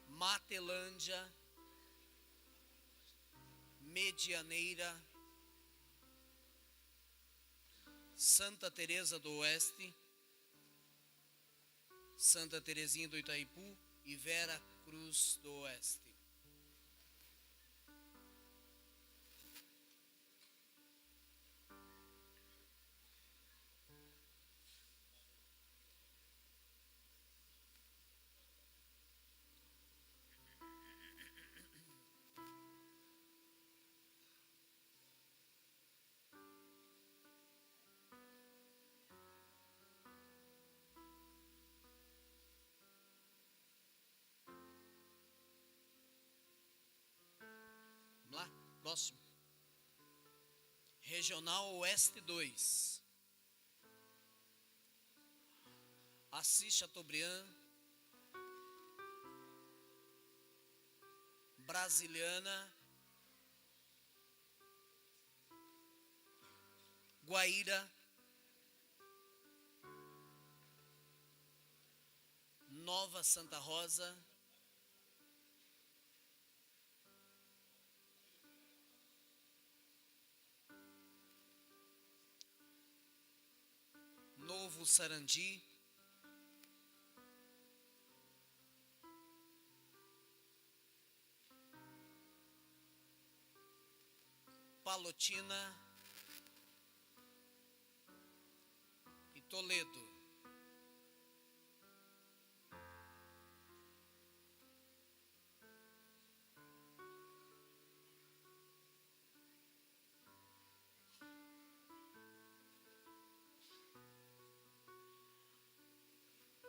Matelândia, Medianeira, Santa Teresa do Oeste, Santa Terezinha do Itaipu e Vera Cruz do Oeste. Vamos lá, próximo. Regional Oeste 2. Assis Chateaubriand, Brasiliana, Guaíra, Nova Santa Rosa, Novo Sarandi, Palotina e Toledo.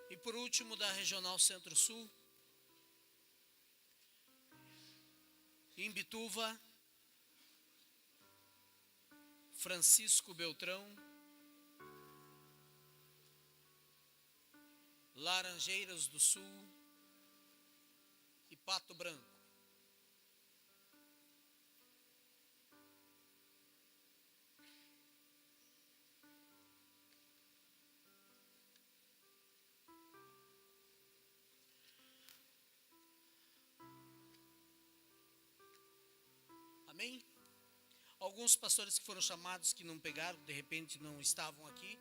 E por último, da Regional Centro-Sul, Imbituva, Francisco Beltrão, Laranjeiras do Sul e Pato Branco. Amém? Alguns pastores que foram chamados que não pegaram, de repente não estavam aqui,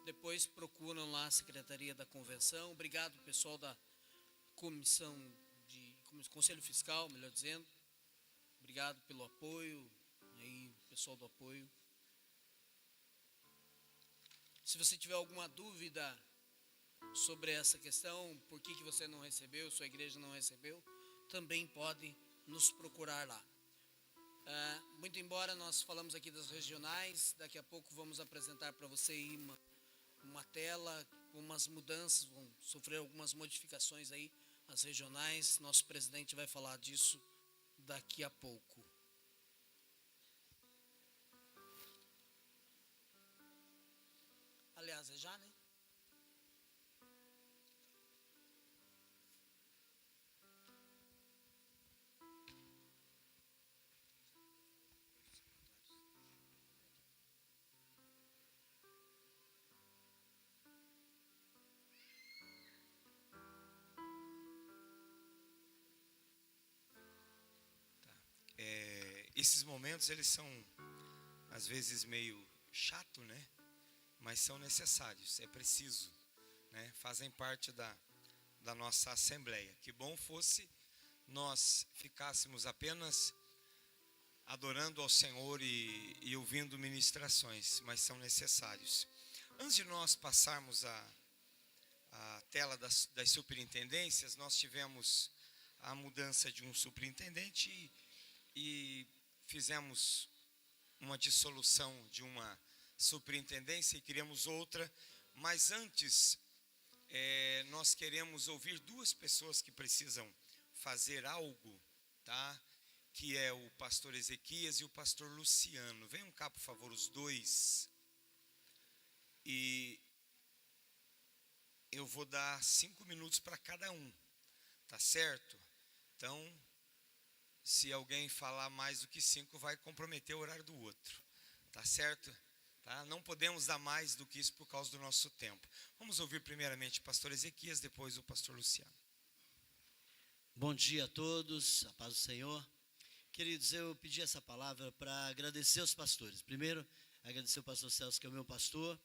depois procuram lá a Secretaria da Convenção. Obrigado, pessoal da Comissão de Conselho Fiscal, melhor dizendo. Obrigado pelo apoio, aí, pessoal do apoio. Se você tiver alguma dúvida sobre essa questão, por que você não recebeu, sua igreja não recebeu, também pode nos procurar lá. Muito embora nós falamos aqui das regionais, daqui a pouco vamos apresentar para você aí uma tela, umas mudanças, vão sofrer algumas modificações aí, as regionais. Nosso presidente vai falar disso daqui a pouco. Aliás, é já, né? Esses momentos, eles são, às vezes, meio chato, né? Mas são necessários, é preciso, né? Fazem parte da nossa Assembleia. Que bom fosse nós ficássemos apenas adorando ao Senhor e ouvindo ministrações, mas são necessários. Antes de nós passarmos a tela das superintendências, nós tivemos a mudança de um superintendente e fizemos uma dissolução de uma superintendência e criamos outra, mas antes nós queremos ouvir duas pessoas que precisam fazer algo, tá? Que é o pastor Ezequias e o pastor Luciano. Venham cá, por favor, os dois. E eu vou dar 5 minutos para cada um, tá certo? Então, se alguém falar mais do que 5, vai comprometer o horário do outro, tá certo? Tá? Não podemos dar mais do que isso por causa do nosso tempo. Vamos ouvir primeiramente o pastor Ezequias, depois o pastor Luciano. Bom dia a todos, a paz do Senhor. Queridos, eu pedi essa palavra para agradecer os pastores. Primeiro, agradecer o pastor Celso, que é o meu pastor,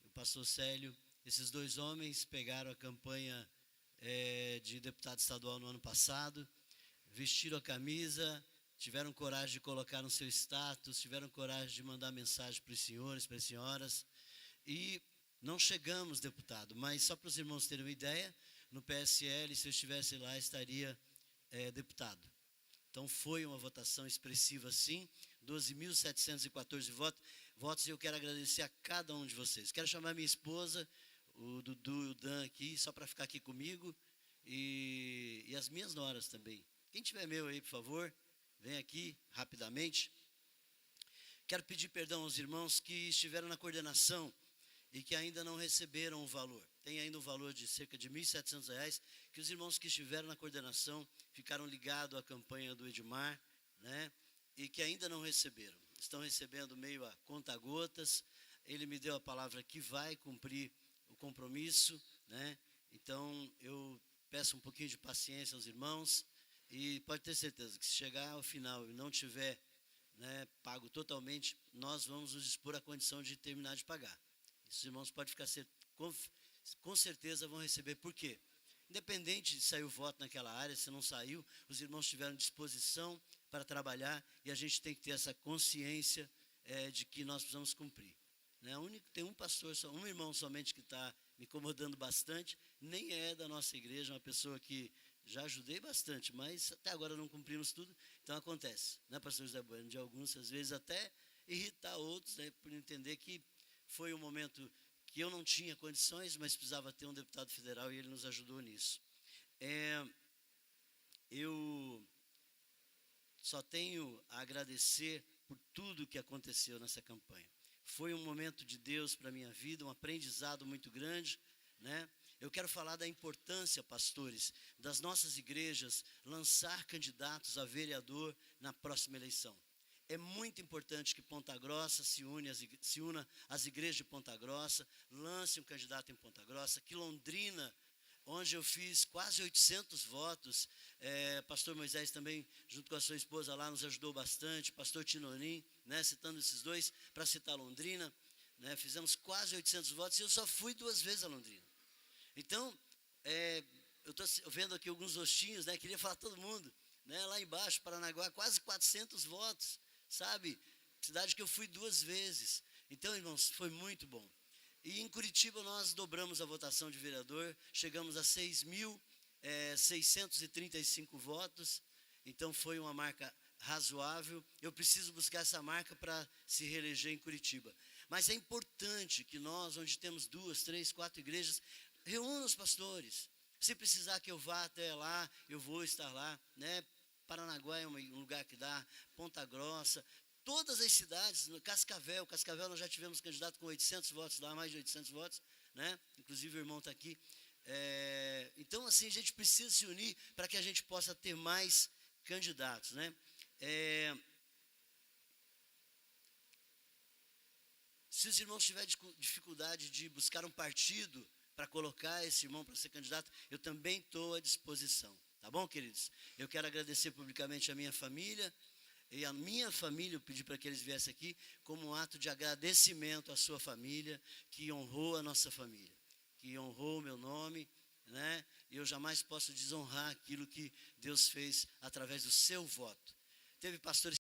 e o pastor Célio. Esses dois homens pegaram a campanha de deputado estadual no ano passado, vestiram a camisa, tiveram coragem de colocar no seu status, tiveram coragem de mandar mensagem para os senhores, para as senhoras, e não chegamos, deputado, mas só para os irmãos terem uma ideia, no PSL, se eu estivesse lá, estaria deputado. Então, foi uma votação expressiva, sim, 12.714 votos, e eu quero agradecer a cada um de vocês. Quero chamar minha esposa, o Dudu e o Dan aqui, só para ficar aqui comigo, e as minhas noras também. Quem tiver meu aí, por favor, vem aqui rapidamente. Quero pedir perdão aos irmãos que estiveram na coordenação e que ainda não receberam o valor. Tem ainda um valor de cerca de R$ 1.700, que os irmãos que estiveram na coordenação ficaram ligados à campanha do Edmar, né? E que ainda não receberam. Estão recebendo meio a conta-gotas. Ele me deu a palavra que vai cumprir o compromisso, né? Então, eu peço um pouquinho de paciência aos irmãos. E pode ter certeza que se chegar ao final e não tiver, né, pago totalmente, nós vamos nos dispor à condição de terminar de pagar. Esses irmãos podem ficar com certeza vão receber. Por quê? Independente de sair o voto naquela área, se não saiu, os irmãos tiveram disposição para trabalhar e a gente tem que ter essa consciência de que nós precisamos cumprir. Né? Tem um pastor, um irmão somente que está me incomodando bastante, nem é da nossa igreja, uma pessoa que já ajudei bastante, mas até agora não cumprimos tudo, então acontece, né, pastor José Bueno, de alguns, às vezes até irritar outros, né, por entender que foi um momento que eu não tinha condições, mas precisava ter um deputado federal e ele nos ajudou nisso. Eu só tenho a agradecer por tudo que aconteceu nessa campanha. Foi um momento de Deus para a minha vida, um aprendizado muito grande, né? Eu quero falar da importância, pastores, das nossas igrejas lançar candidatos a vereador na próxima eleição. É muito importante que Ponta Grossa se una às igrejas de Ponta Grossa, lance um candidato em Ponta Grossa, que Londrina, onde eu fiz quase 800 votos, pastor Moisés também, junto com a sua esposa lá, nos ajudou bastante, pastor Tinonim, né, citando esses dois, para citar Londrina, né, fizemos quase 800 votos e eu só fui 2 vezes a Londrina. Então, eu estou vendo aqui alguns rostinhos, né, queria falar todo mundo, né, lá embaixo, Paranaguá, quase 400 votos, sabe, cidade que eu fui 2 vezes. Então, irmãos, foi muito bom. E em Curitiba nós dobramos a votação de vereador, chegamos a 6.635 votos, então foi uma marca razoável. Eu preciso buscar essa marca para se reeleger em Curitiba. Mas é importante que nós, onde temos 2, 3, 4 igrejas, reúna os pastores. Se precisar que eu vá até lá, eu vou estar lá, né? Paranaguá é um lugar que dá, Ponta Grossa, todas as cidades, no Cascavel nós já tivemos candidato com 800 votos lá, mais de 800 votos, né? Inclusive o irmão está aqui. Então, assim, a gente precisa se unir para que a gente possa ter mais candidatos, né? Se os irmãos tiverem dificuldade de buscar um partido para colocar esse irmão para ser candidato, eu também estou à disposição. Tá bom, queridos? Eu quero agradecer publicamente a minha família, e a minha família, eu pedi para que eles viessem aqui, como um ato de agradecimento à sua família, que honrou a nossa família, que honrou o meu nome, né? E eu jamais posso desonrar aquilo que Deus fez através do seu voto. Teve pastores